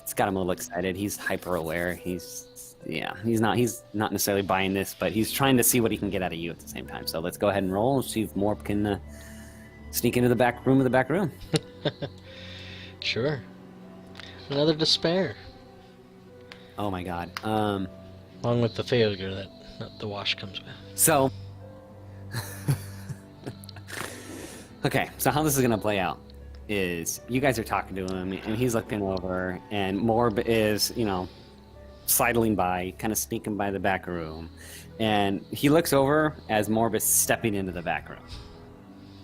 it's got him a little excited. He's hyper aware. He's not necessarily buying this, but he's trying to see what he can get out of you at the same time. So let's go ahead and roll and see if Morb can sneak into the back room of the back room. Sure. Another despair. Oh my god. Along with the failure that the wash comes with. So, okay, so how this is going to play out is you guys are talking to him, and he's looking over, and Morb is, you know, sidling by, kind of sneaking by the back room, and he looks over as Morb is stepping into the back room,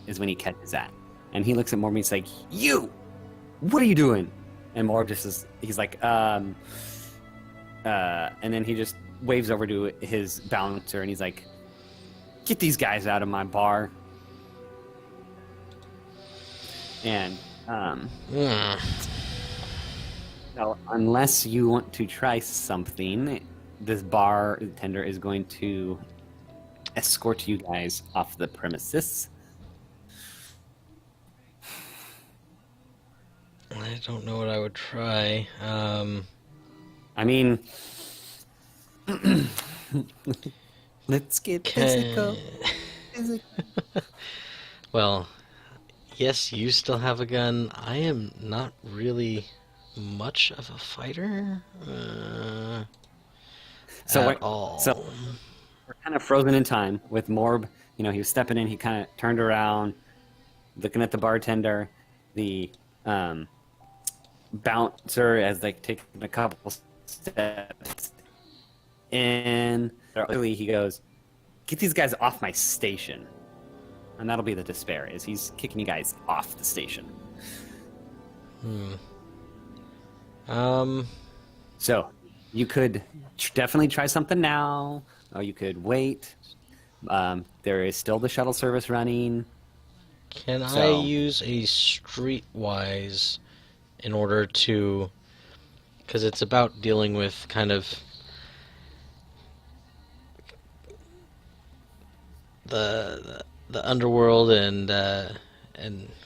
is when he catches that. And he looks at Morb and he's like, "You! What are you doing?" And Morb he's like, and then he just waves over to his bouncer, and he's like, "Get these guys out of my bar." And so unless you want to try something, this bartender is going to escort you guys off the premises. I don't know what I would try. I mean, let's get physical. Well, yes, you still have a gun. I am not really much of a fighter at all. So we're kind of frozen in time with Morb. You know, he was stepping in. He kind of turned around, looking at the bartender. The bouncer as like taking a couple steps in. Early, he goes, "Get these guys off my station." And that'll be the despair, is he's kicking you guys off the station. So you could definitely try something now, or you could wait. There is still the shuttle service running. Can I use a streetwise in order to... Because it's about dealing with kind of the underworld and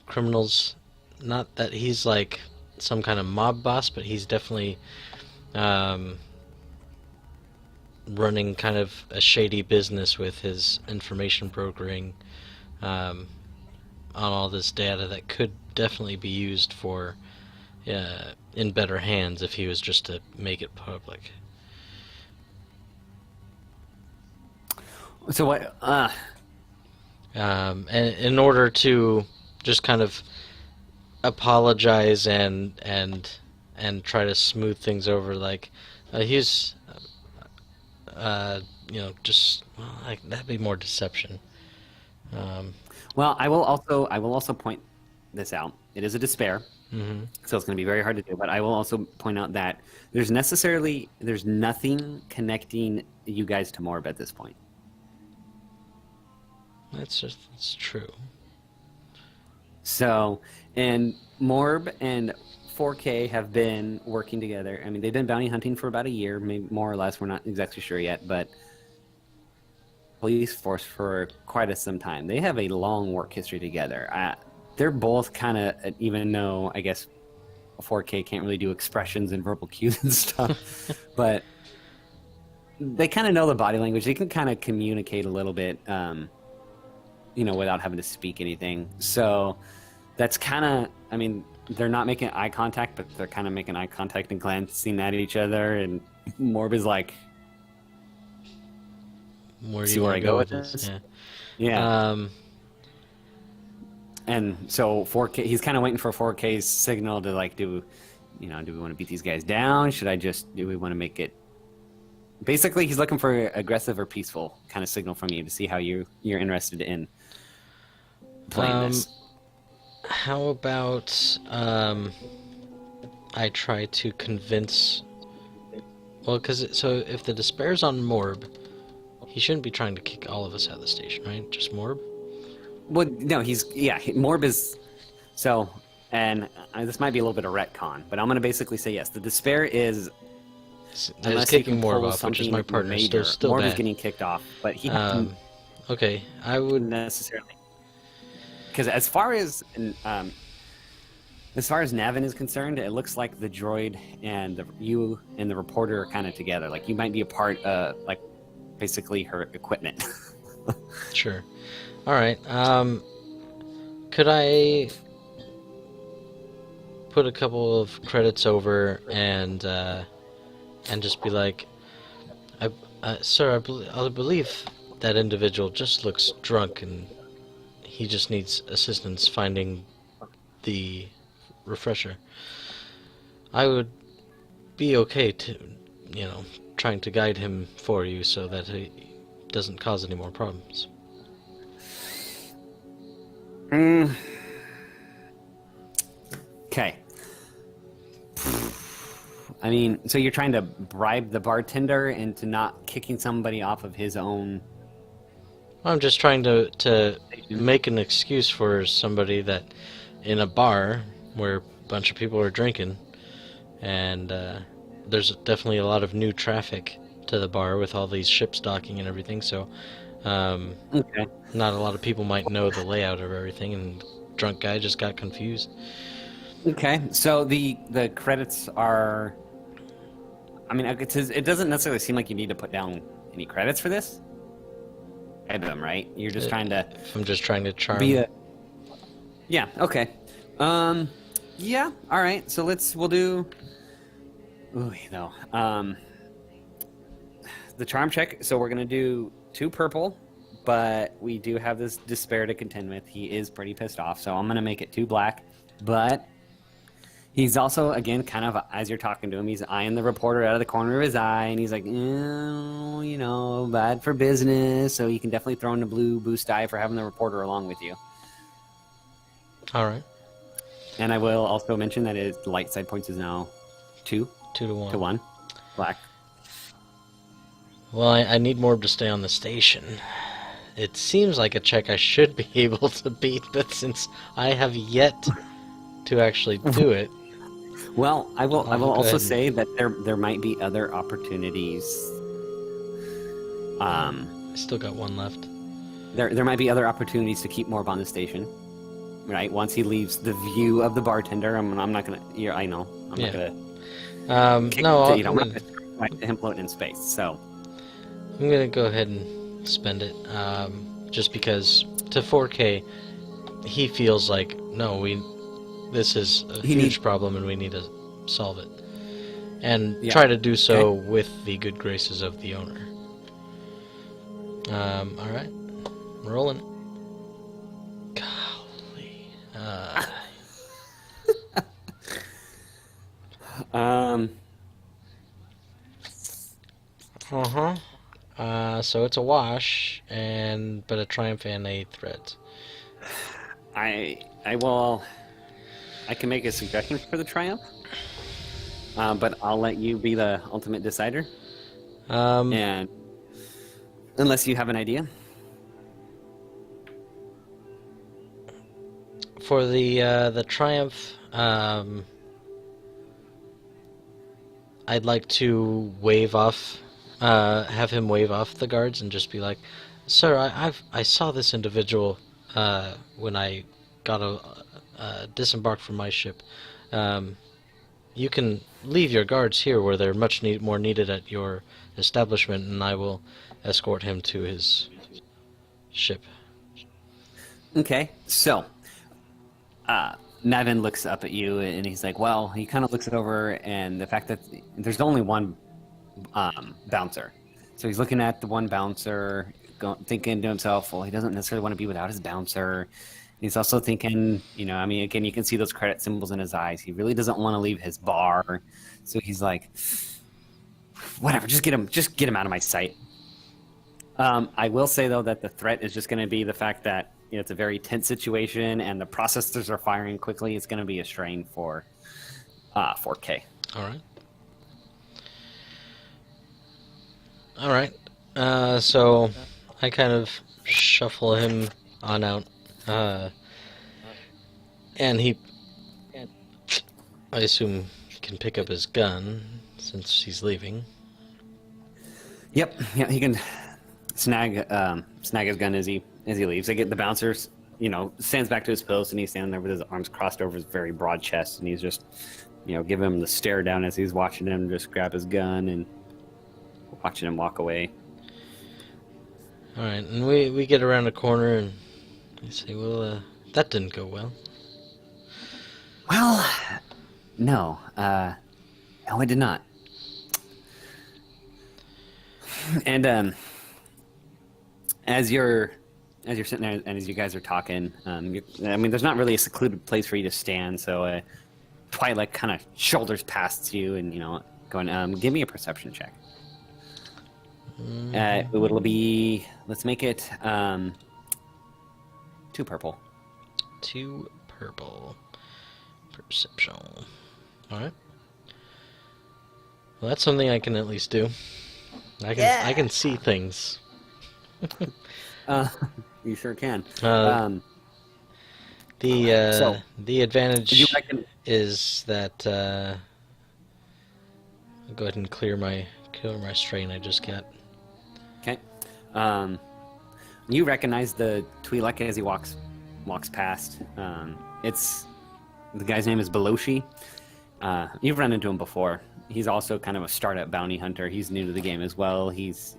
criminals. Not that he's like some kind of mob boss, but he's definitely running kind of a shady business with his information brokering on all this data that could definitely be used for in better hands if he was just to make it public. So what? And in order to just kind of apologize and try to smooth things over, like he's just like that'd be more deception. Well, I will also point this out. It is a despair, Mm-hmm. so it's going to be very hard to do. But I will also point out that there's nothing connecting you guys to Morb at this point. It's true. So, and Morb and 4K have been working together. I mean, they've been bounty hunting for about a year, maybe more or less. We're not exactly sure yet, but police force for quite some time. They have a long work history together. They're both kind of, even though I guess 4K can't really do expressions and verbal cues and stuff, but they kind of know the body language. They can kind of communicate a little bit, without having to speak anything. So that's kind of, I mean, they're not making eye contact, but they're kind of making eye contact and glancing at each other. And Morb is like, Where do see you where want I to go go with with this? this? yeah. Yeah. And so 4K, he's kind of waiting for 4K's signal to like, do we want to beat these guys down? Do we want to make it? Basically, he's looking for aggressive or peaceful kind of signal from you to see how you're interested in playing this. How about I try to convince? Well, so if the despair's on Morb, he shouldn't be trying to kick all of us out of the station, right? Just Morb. Well, no, Morb is so, and this might be a little bit of retcon, but I'm going to basically say yes. The despair is. There's Unless he kicking can Morb pull off, which is my something partner. major, Still Morb bad. is getting kicked off, but he doesn't Okay, I would. necessarily. Because as far as Navin is concerned, it looks like the droid and you and the reporter are kind of together. Like you might be a part of, like, basically her equipment. Sure. All right. Could I put a couple of credits over and just be like, sir, I believe that individual just looks drunk and he just needs assistance finding the refresher. I would be okay to, trying to guide him for you so that he doesn't cause any more problems. Okay. I mean, so you're trying to bribe the bartender into not kicking somebody off of his own. I'm just trying to make an excuse for somebody that in a bar where a bunch of people are drinking, and there's definitely a lot of new traffic to the bar with all these ships docking and everything, so Okay. not a lot of people might know the layout of everything, and drunk guy just got confused. Okay. So the credits are. I mean, it doesn't necessarily seem like you need to put down any credits for this. Them, right? You're just trying to I'm just trying to charm. be a. Yeah. Okay. Yeah. All right. So we'll do. Ooh, no. The charm check. So we're gonna do 2 purple, but we do have this despair to contend with. He is pretty pissed off, so I'm gonna make it 2 black. But he's also, again, kind of, as you're talking to him, he's eyeing the reporter out of the corner of his eye, and he's like, bad for business. So you can definitely throw in the blue boost die for having the reporter along with you. All right. And I will also mention that his light side points is now 2 2 to 1. to 1. Black. Well, I need Morb to stay on the station. It seems like a check I should be able to beat, but since I have yet to actually do it. Well, I will Go also ahead. say that there might be other opportunities. I still got 1 left. There might be other opportunities to keep Morb on the station, right? Once he leaves the view of the bartender, I'm not gonna. Yeah, I know. I'm Yeah. not gonna. No, I'm not gonna him floating in space. So I'm gonna go ahead and spend it, just because to 4K, he feels like this is a huge problem and we need to solve it, and try to do so with the good graces of the owner. All right, rolling. Golly. So it's a wash, but a triumph and a threat. I can make a suggestion for the triumph, but I'll let you be the ultimate decider. And unless you have an idea. for the Triumph, I'd like to have him wave off the guards and just be like, "Sir, I saw this individual when I got disembarked from my ship. You can leave your guards here where they're much more needed at your establishment, and I will escort him to his ship." Okay, so Nevin looks up at you and he's like, well, he kind of looks it over, and the fact that there's only one bouncer. So he's looking at the one bouncer, thinking to himself, well, he doesn't necessarily want to be without his bouncer. He's also thinking, I mean, again, you can see those credit symbols in his eyes. He really doesn't want to leave his bar. So he's like, whatever, just get him out of my sight. I will say, though, that the threat is just going to be the fact that it's a very tense situation and the processors are firing quickly. It's going to be a strain for 4K. All right. So I kind of shuffle him on out. And I assume, can pick up his gun since he's leaving. Yep. Yeah, he can snag his gun as he leaves. They get the bouncers, stands back to his post, and he's standing there with his arms crossed over his very broad chest, and he's just, giving him the stare down as he's watching him just grab his gun and watching him walk away. All right, and we get around a corner and I say, well, that didn't go well. Well, no, it did not. And as you're sitting there and as you guys are talking, there's not really a secluded place for you to stand, so Twilight kind of shoulders past you and going, give me a perception check. It'll be, let's make it 2 purple. 2 purple. Perception. Alright. Well, that's something I can at least do. I can see things. You sure can. The advantage reckon... is that I'll go ahead and clear my strain I just got. Okay. You recognize the Twi'lek as he walks past. It's the guy's name is Beloshi. You've run into him before. He's also kind of a startup bounty hunter. He's new to the game as well. He's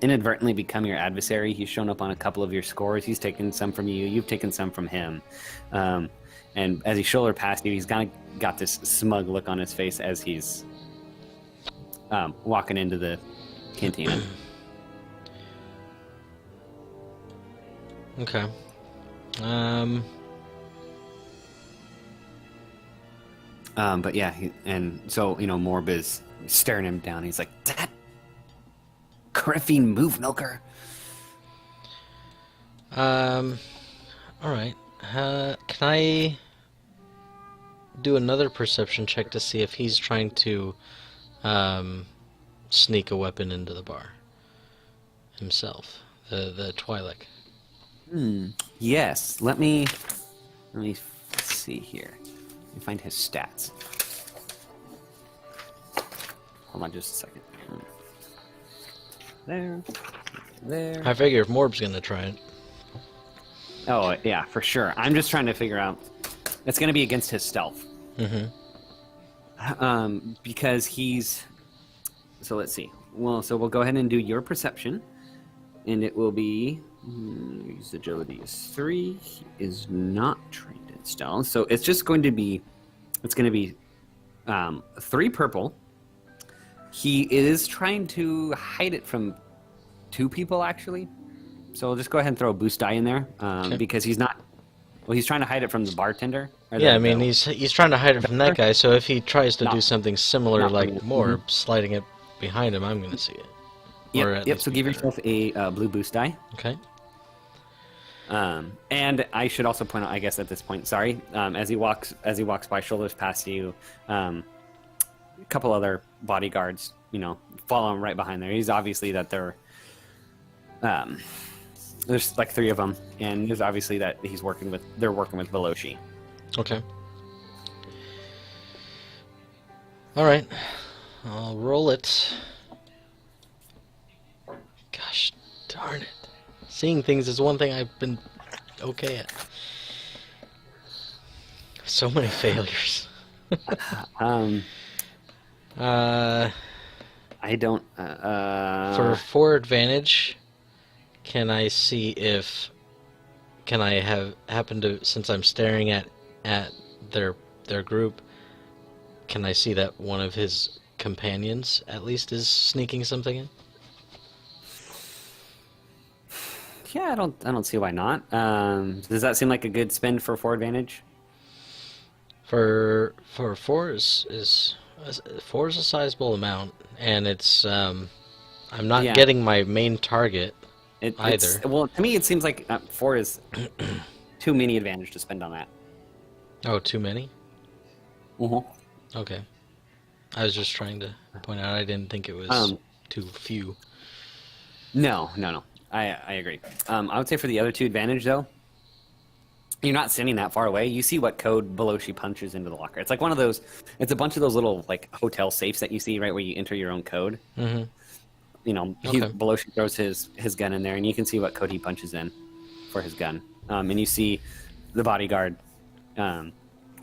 inadvertently become your adversary. He's shown up on a couple of your scores. He's taken some from you. You've taken some from him. And as he shouldered past you, he's kind of got this smug look on his face as he's walking into the cantina. Okay. But yeah, so Morb is staring him down. He's like, "That Griffin move, Milker." All right. Can I do another perception check to see if he's trying to sneak a weapon into the bar himself, the Twi'lek? Yes. Let me see here. Let me find his stats. Hold on just a second. There. I figure if Morb's gonna try it. Oh, yeah, for sure. I'm just trying to figure out. It's going to be against his stealth. Mm-hmm. Because he's... So let's see. Well, so we'll go ahead and do your perception. And it will be... His agility is 3. He is not trained in stealth. So it's just going to be... It's going to be 3 purple. He is trying to hide it from 2 people, actually. So we'll just go ahead and throw a boost die in there, Okay. because he's not... Well, he's trying to hide it from the bartender. Yeah, I mean, he's trying to hide it from that guy, so if he tries to No. do something similar Not like really. Morb, sliding it behind him, I'm going to see it. Or at Yep, least so be give better. yourself a blue boost die. Okay. And I should also point out, I guess at this point, sorry, as he walks by, shoulders past you, a couple other bodyguards, follow him right behind there. He's obviously that they're There's like 3 of them, and there's obviously that they're working with Veloci. Okay. Alright. I'll roll it. Gosh darn it. Seeing things is one thing I've been okay at. So many failures. Um, Uh, I don't. for 4 advantage, can I see if... Can I have happen to, since I'm staring at their group, can I see that one of his companions at least is sneaking something in? Yeah, I don't see why not. Does that seem like a good spend for 4 advantage? For 4 is 4 is a sizable amount, and it's I'm not Yeah. getting my main target either. Well, to me, it seems like 4 is too many advantage to spend on that. Oh, too many? Mm-hmm. Okay. I was just trying to point out I didn't think it was too few. No. I agree. I would say for the other 2 advantage, though, you're not sitting that far away. You see what code Beloshi punches into the locker. It's like one of those. It's a bunch of those little like hotel safes that you see right where you enter your own code. Mm-hmm. You know, Okay. Beloshi throws his gun in there, and you can see what code he punches in for his gun. And you see the bodyguard. You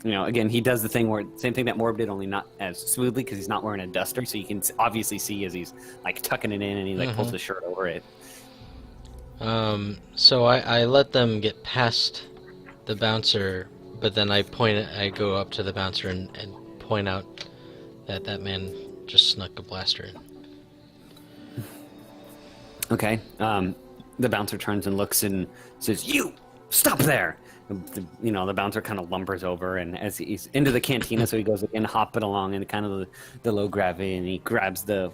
know, again, he does the thing where same thing that Morb did, only not as smoothly because he's not wearing a duster, so you can obviously see as he's like tucking it in, and he like pulls the shirt over it. So I let them get past the bouncer, but then I go up to the bouncer and point out that that man just snuck a blaster in. Okay. The bouncer turns and looks and says, "You stop there!" The bouncer kind of lumbers over, and as he's into the cantina, so he goes again hopping along in kind of the low gravity, and he grabs the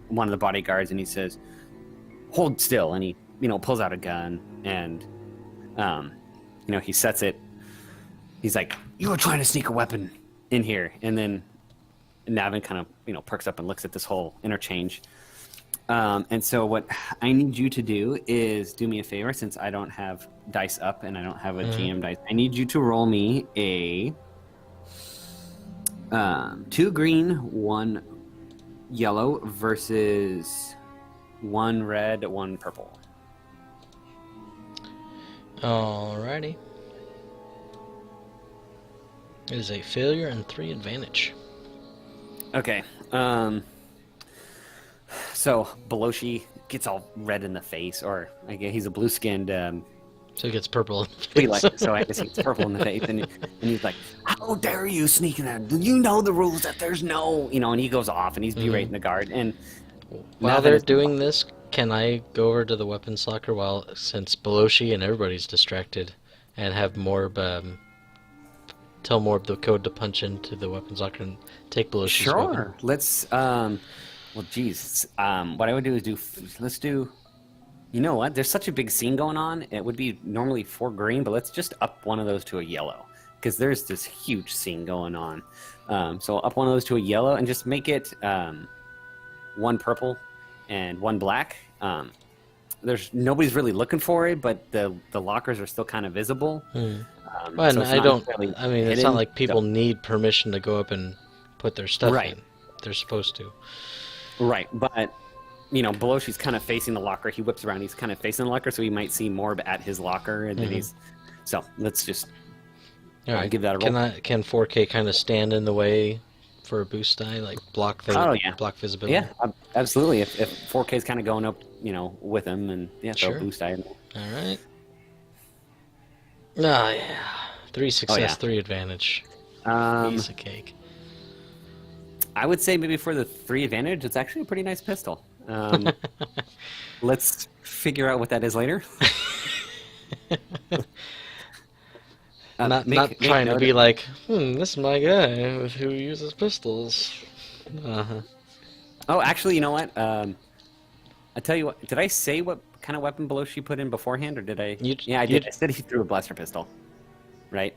one of the bodyguards, and he says, "Hold still," and he pulls out a gun, and he sets it. He's like, "You were trying to sneak a weapon in here," and then Navin kind of perks up and looks at this whole interchange. And so what I need you to do is do me a favor, since I don't have dice up and I don't have a GM dice. I need you to roll me a 2 green, 1 yellow versus 1 red, 1 purple. Alrighty. It is a failure and 3 advantage. Okay. So Beloshi gets all red in the face, or I guess he's a blue-skinned. So it gets purple in the face. So I guess he's purple in the face, and he's like, "How dare you sneak in there? Do you know the rules that there's no?" And he goes off, and he's berating the guard. And While they're doing this, can I go over to the weapons locker since Beloshi and everybody's distracted, and have Morb tell Morb the code to punch into the weapons locker and take Beloshi's weapon? Sure. Let's. Well, geez. What I would do is let's do. You know what? There's such a big scene going on. It would be normally 4 green, but let's just up one of those to a yellow, because there's this huge scene going on. So up one of those to a yellow, and just make it 1 purple and 1 black. There's nobody's really looking for it, but the lockers are still kind of visible. Well, so and it's it's not like people need permission to go up and put their stuff Right. in. They're supposed to. Right, but Beloshi's kind of facing the locker. He whips around. He's kind of facing the locker, so he might see Morb at his locker, and then he's. So let's just All right. give that a roll. Can 4K kind of stand in the way for a boost die, like block visibility? Yeah, absolutely. If 4K is kind of going up, with him, and throw Sure. a boost die in there. All right. Ah, yeah. 3 success, yeah. 3 advantage. Piece of cake. I would say maybe for the 3 advantage, it's actually a pretty nice pistol. Let's figure out what that is later. Not make trying to note be of- like, this is my guy who uses pistols. Oh, actually, you know what? I tell you what. Did I say what kind of weapon Beloshi put in beforehand, or did I? Yeah, I did. I said he threw a blaster pistol. Right.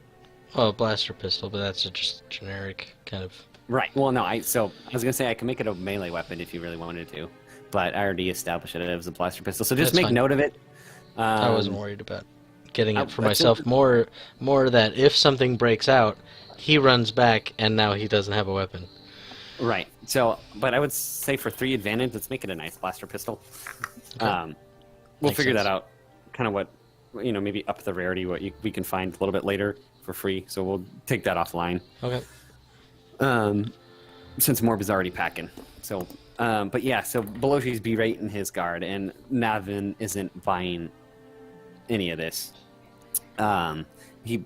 Oh, blaster pistol, but that's just generic kind of. Right. Well, no. I was gonna say I can make it a melee weapon if you really wanted to, but I already established it as a blaster pistol. So just That's make fine. note of it. I wasn't worried about getting it for that's myself. More that if something breaks out, he runs back, and now he doesn't have a weapon. Right. So, but I would say for 3 advantage, let's make it a nice blaster pistol. Okay. We'll Makes figure sense. that out. Kind of what, maybe up the rarity, we can find a little bit later for free. So we'll take that offline. Okay. Since Morb is already packing. So, but yeah, so Beloshi's berating his guard, and Navin isn't buying any of this. He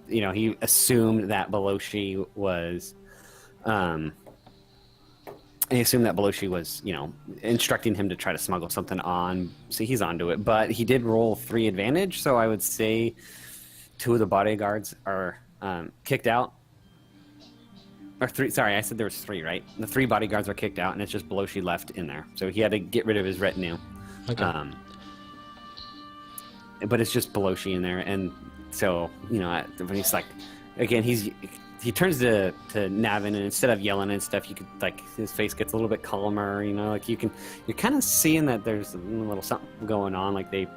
assumed that Beloshi was, instructing him to try to smuggle something on. So he's onto it. But he did roll 3 advantage, so I would say 2 of the bodyguards are kicked out. Or 3, sorry, I said there was 3, right? The 3 bodyguards are kicked out, and it's just Beloshi left in there. So he had to get rid of his retinue. Okay. But it's just Beloshi in there, and so, when he's like, again, he turns to Navin, and instead of yelling and stuff, you could, his face gets a little bit calmer, you're kind of seeing that there's a little something going on, like they,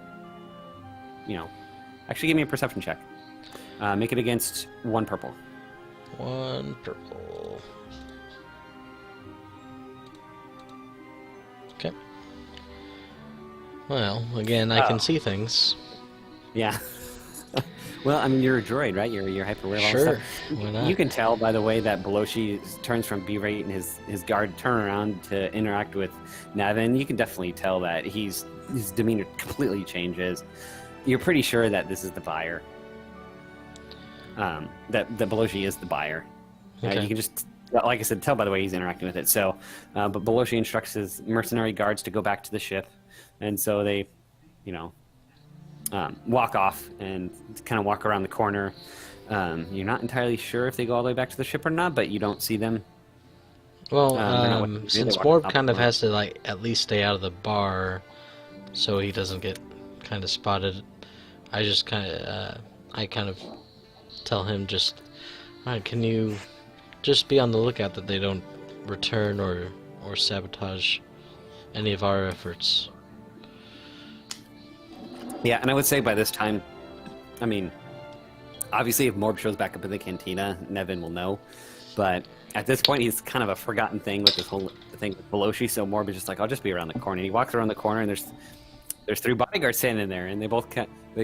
actually give me a perception check. Make it against 1 purple. 1 purple. Okay. Well, again, I can see things. Yeah. Well, I mean, you're a droid, right? You're hyper aware of all this Sure. stuff. Why not? You can tell by the way that Beloshi turns from berate and his guard turn around to interact with Navin. You can definitely tell that his demeanor completely changes. You're pretty sure that this is the buyer. That Beloshi is the buyer. Okay. You can just, like I said, tell by the way he's interacting with it. So, but Beloshi instructs his mercenary guards to go back to the ship, and so they, walk off and kind of walk around the corner. You're not entirely sure if they go all the way back to the ship or not, but you don't see them. Well, they're not what they do, since they walk Morb up kind of the has to at least stay out of the bar, so he doesn't get kind of spotted. I just kind of tell him just, all right, can you just be on the lookout that they don't return or sabotage any of our efforts. Yeah, and I would say by this time, I mean, obviously if Morb shows back up in the cantina, Nevin will know. But at this point, he's kind of a forgotten thing with this whole thing with Beloshi, so Morb is just like, I'll just be around the corner. And he walks around the corner, and there's 3 bodyguards standing there, and they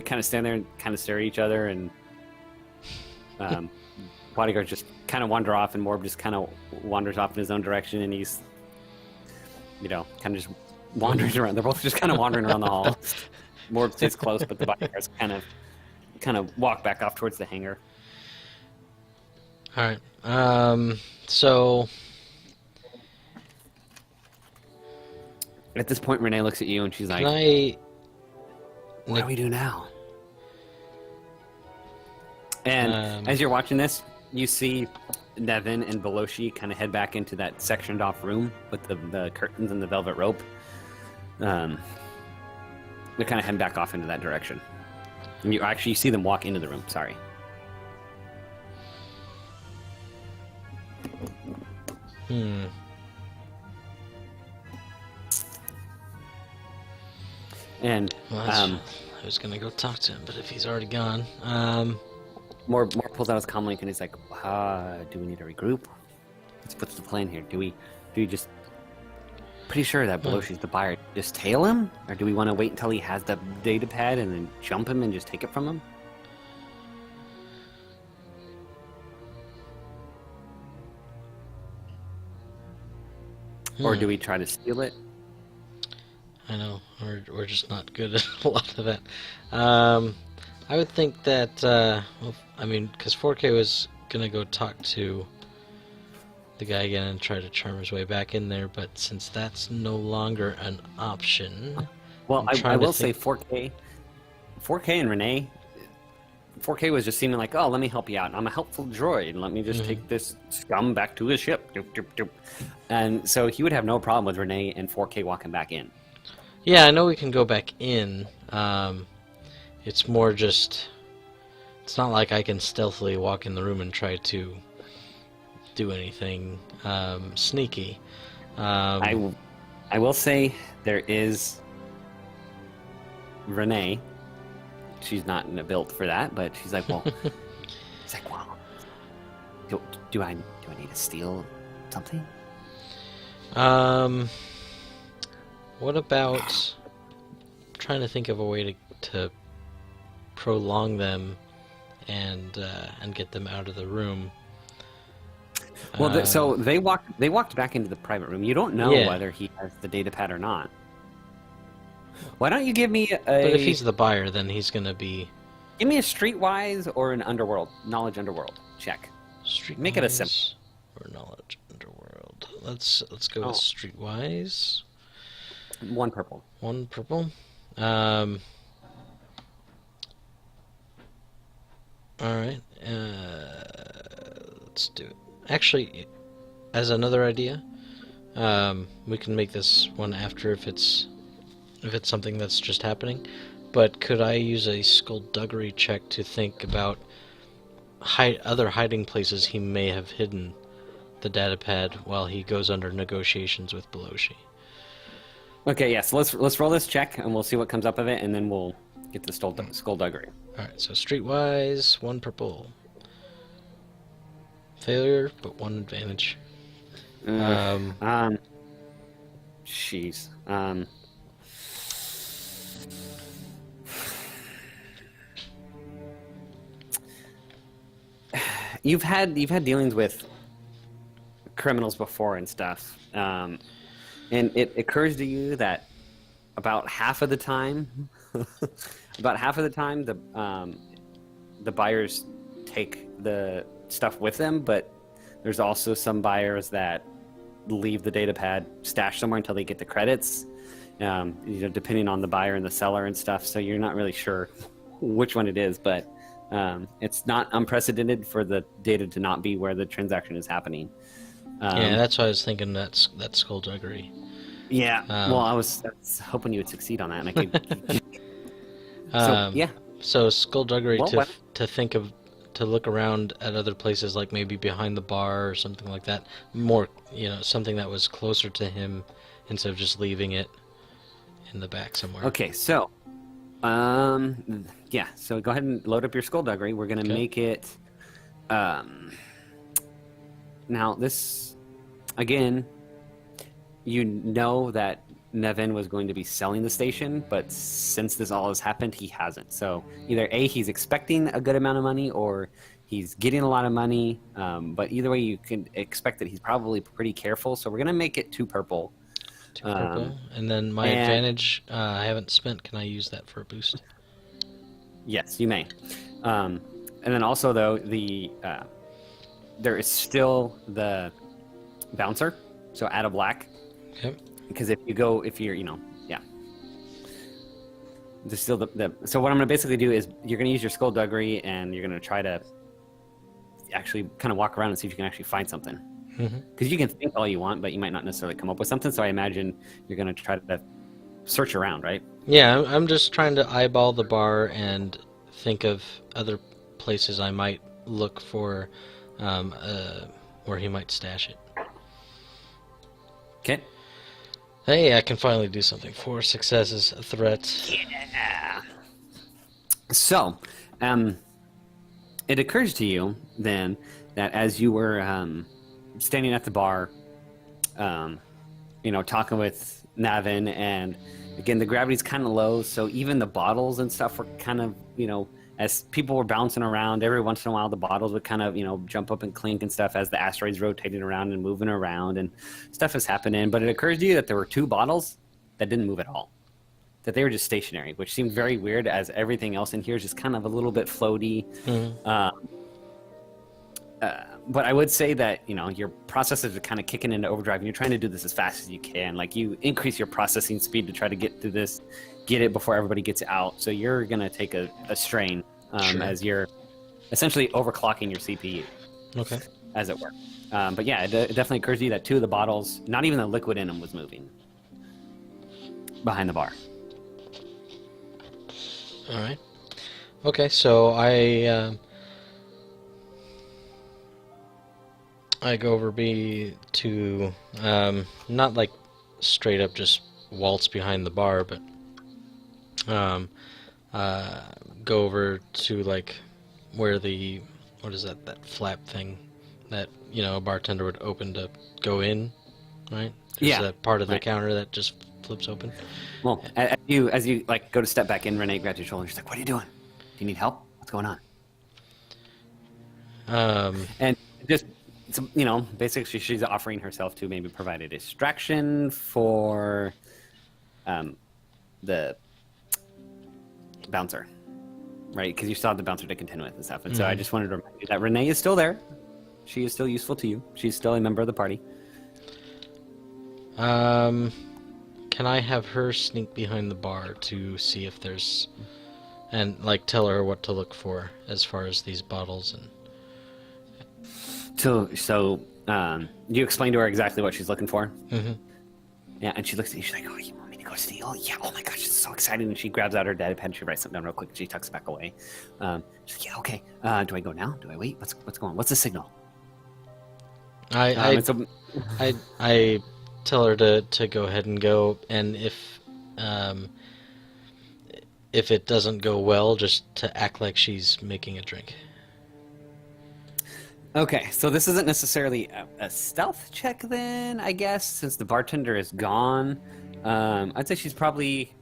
kind of stand there and kind of stare at each other, and bodyguards just kind of wander off, and Morb just kind of wanders off in his own direction, and he's, kind of just wandering around. They're both just kind of wandering around the hall. Morb stays close, but the bodyguards kind of walk back off towards the hangar. All right. So At this point, Renee looks at you and she's like, can what do we do now? And as you're watching this, you see Nevin and Beloshi kind of head back into that sectioned off room with the curtains and the velvet rope. They're kind of heading back off into that direction. And you see them walk into the room, sorry. And Well, I was gonna go talk to him, but if he's already gone, More pulls out his comlink and he's like, do we need to regroup? What's the plan here? Do we just... Pretty sure that Beloshi's the buyer. Just tail him? Or do we want to wait until he has the data pad and then jump him and just take it from him? Or do we try to steal it? I know we're just not good at a lot of that. I would think that because 4K was gonna go talk to the guy again and try to charm his way back in there, but since that's no longer an option, well, I'm I trying to will say think- 4K and Renee. 4K was just seeming like, oh, let me help you out. I'm a helpful droid. Let me just take this scum back to his ship. Doop, doop, doop. And so he would have no problem with Renee and 4K walking back in. Yeah, I know we can go back in. It's more just... It's not like I can stealthily walk in the room and try to do anything sneaky. I will say there is Renee she's not built for that, but she's like, well, it's like, well, do I need to steal something? What about trying to think of a way to prolong them and get them out of the room? Well, so they walked back into the private room. You don't know Yeah. whether he has the data pad or not. Why don't you give me But if he's the buyer, then he's gonna be give me a streetwise or an knowledge underworld check. streetwise. Make it a simple. Or knowledge underworld. Let's go with Oh. streetwise. 1 purple. 1 purple. Alright. Let's do it. Actually, as another idea, we can make this one after if it's something that's just happening. But could I use a skullduggery check to think about other hiding places he may have hidden the datapad while he goes under negotiations with Beloshi? Okay, yeah. So let's roll this check, and we'll see what comes up of it, and then we'll get the skullduggery. Alright, so streetwise, 1 purple. Failure, but 1 advantage. Jeez. You've had dealings with criminals before and stuff, and it occurs to you that about half of the time, the buyers take the stuff with them, but there's also some buyers that leave the data pad stashed somewhere until they get the credits, depending on the buyer and the seller and stuff. So you're not really sure which one it is, but it's not unprecedented for the data to not be where the transaction is happening. Yeah, that's why I was thinking that's skullduggery. Yeah. Well, I was hoping you would succeed on that, and I could. So yeah. So skullduggery Well, to look around at other places, like maybe behind the bar or something like that. More, something that was closer to him instead of just leaving it in the back somewhere. Okay, so, yeah. So go ahead and load up your skullduggery. We're gonna make it. Now this, again, you know that Nevin was going to be selling the station, but since this all has happened, he hasn't. So either A, he's expecting a good amount of money, or he's getting a lot of money. But either way, you can expect that he's probably pretty careful. So we're gonna make it 2 purple. 2 purple. And then my advantage, I haven't spent. Can I use that for a boost? Yes, you may. And then also though, there is still the bouncer. So add a black. Okay. Because if you're, yeah. There's still so what I'm going to basically do is you're going to use your skullduggery and you're going to try to actually kind of walk around and see if you can actually find something. Because you can think all you want, but you might not necessarily come up with something. So I imagine you're going to try to search around, right? Yeah, I'm just trying to eyeball the bar and think of other places I might look for where he might stash it. Okay. Hey, I can finally do something. 4 successes, a threat. Yeah. So, it occurs to you then that as you were standing at the bar, talking with Navin, and again, the gravity's kind of low, so even the bottles and stuff were kind of, as people were bouncing around, every once in a while the bottles would kind of, jump up and clink and stuff as the asteroid's rotating around and moving around and stuff is happening. But it occurs to you that there were 2 bottles that didn't move at all, that they were just stationary, which seemed very weird as everything else in here is just kind of a little bit floaty. But I would say that, your processors are kind of kicking into overdrive and you're trying to do this as fast as you can. Like you increase your processing speed to try to get through this, get it before everybody gets out. So you're going to take a strain as you're essentially overclocking your CPU. Okay. As it were. But yeah, it definitely occurs to you that 2 of the bottles, not even the liquid in them was moving behind the bar. All right. Okay, so I go over to not like straight up just waltz behind the bar, but go over to like where the what is that flap thing that a bartender would open to go in, right? There's Yeah, that part of the right. counter that just flips open. Well, as you like go to step back in, Renee grabs your shoulder. She's like, "What are you doing? Do you need help? What's going on?" And just basically, she's offering herself to maybe provide a distraction for the bouncer, right? Because you saw the bouncer to contend with and stuff. And so I just wanted to remind you that Renee is still there. She is still useful to you. She's still a member of the party. Can I have her sneak behind the bar to see if there's, and like tell her what to look for as far as these bottles and. So you explain to her exactly what she's looking for. Mm-hmm. Yeah, and she looks at you. She's like, "Oh, you want me to go steal?" Yeah. Oh my gosh, it's so exciting! And she grabs out her data pen. She writes something down real quick. She tucks it back away. She's like, "Yeah, okay. Do I go now? Do I wait? What's going on? What's the signal?" I tell her to go ahead and go, and if it doesn't go well, just to act like she's making a drink. Okay, so this isn't necessarily a stealth check then, I guess, since the bartender is gone. I'd say she's probably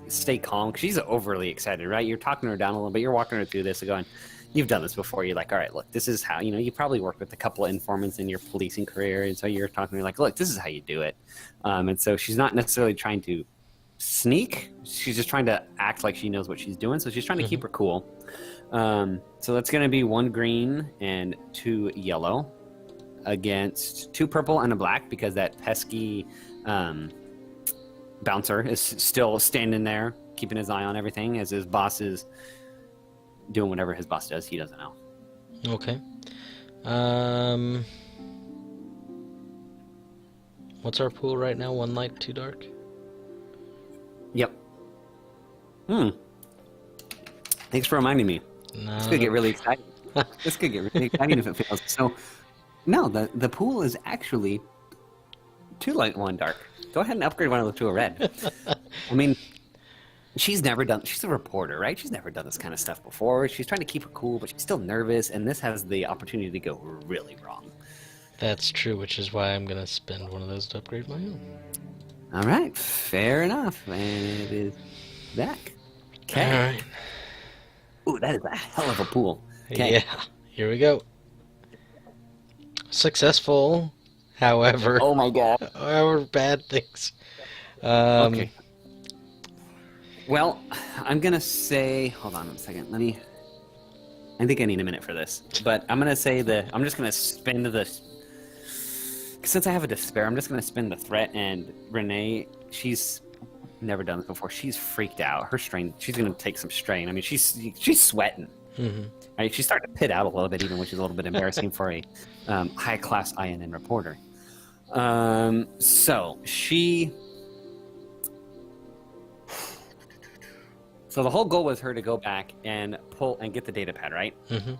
stay calm, 'cause she's overly excited, right? You're talking her down a little bit. You're walking her through this and going, you've done this before. You're like, all right, look, this is how, you probably worked with a couple of informants in your policing career. And so you're talking to her like, look, this is how you do it. And so she's not necessarily trying to sneak. She's just trying to act like she knows what she's doing. So she's trying to keep her cool. So that's going to be 1 green and 2 yellow against 2 purple and a black, because that pesky bouncer is still standing there, keeping his eye on everything as his boss is doing whatever his boss does. He doesn't know. Okay. What's our pool right now? 1 light, 2 dark? Yep. Thanks for reminding me. No. This could get really exciting. This could get really exciting if it fails. So, no, the pool is actually 2 light, 1 dark. Go ahead and upgrade one of them to a red. I mean, she's a reporter, right? She's never done this kind of stuff before. She's trying to keep her cool, but she's still nervous, and this has the opportunity to go really wrong. That's true, which is why I'm going to spend one of those to upgrade my own. All right, fair enough. And it is back. Okay. All right. Ooh, that is a hell of a pool. Okay. Yeah, here we go. Successful, however. Oh my god. However bad things. Okay. Well, I'm gonna say. Hold on a second. I think I need a minute for this, but I'm gonna say I'm just gonna spin the. Since I have a despair, I'm just gonna spin the threat. And Renee, she's never done this before. She's freaked out. Her strain. She's gonna take some strain. I mean, she's sweating. Mm-hmm. Right? She's starting to pit out a little bit, even, which is a little bit embarrassing for a high-class INN reporter. So the whole goal was her to go back and pull and get the data pad, right? Mm-hmm.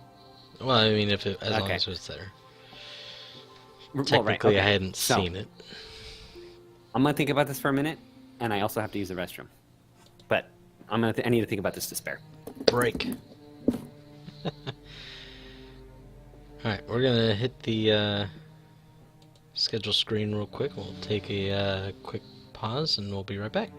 Well, I mean, as long as it's there. Well, Technically, right, okay. I hadn't seen it. I'm gonna think about this for a minute, and I also have to use the restroom. But I need to think about this despair. Break. Alright, we're gonna hit the schedule screen real quick. We'll take a quick pause, and we'll be right back.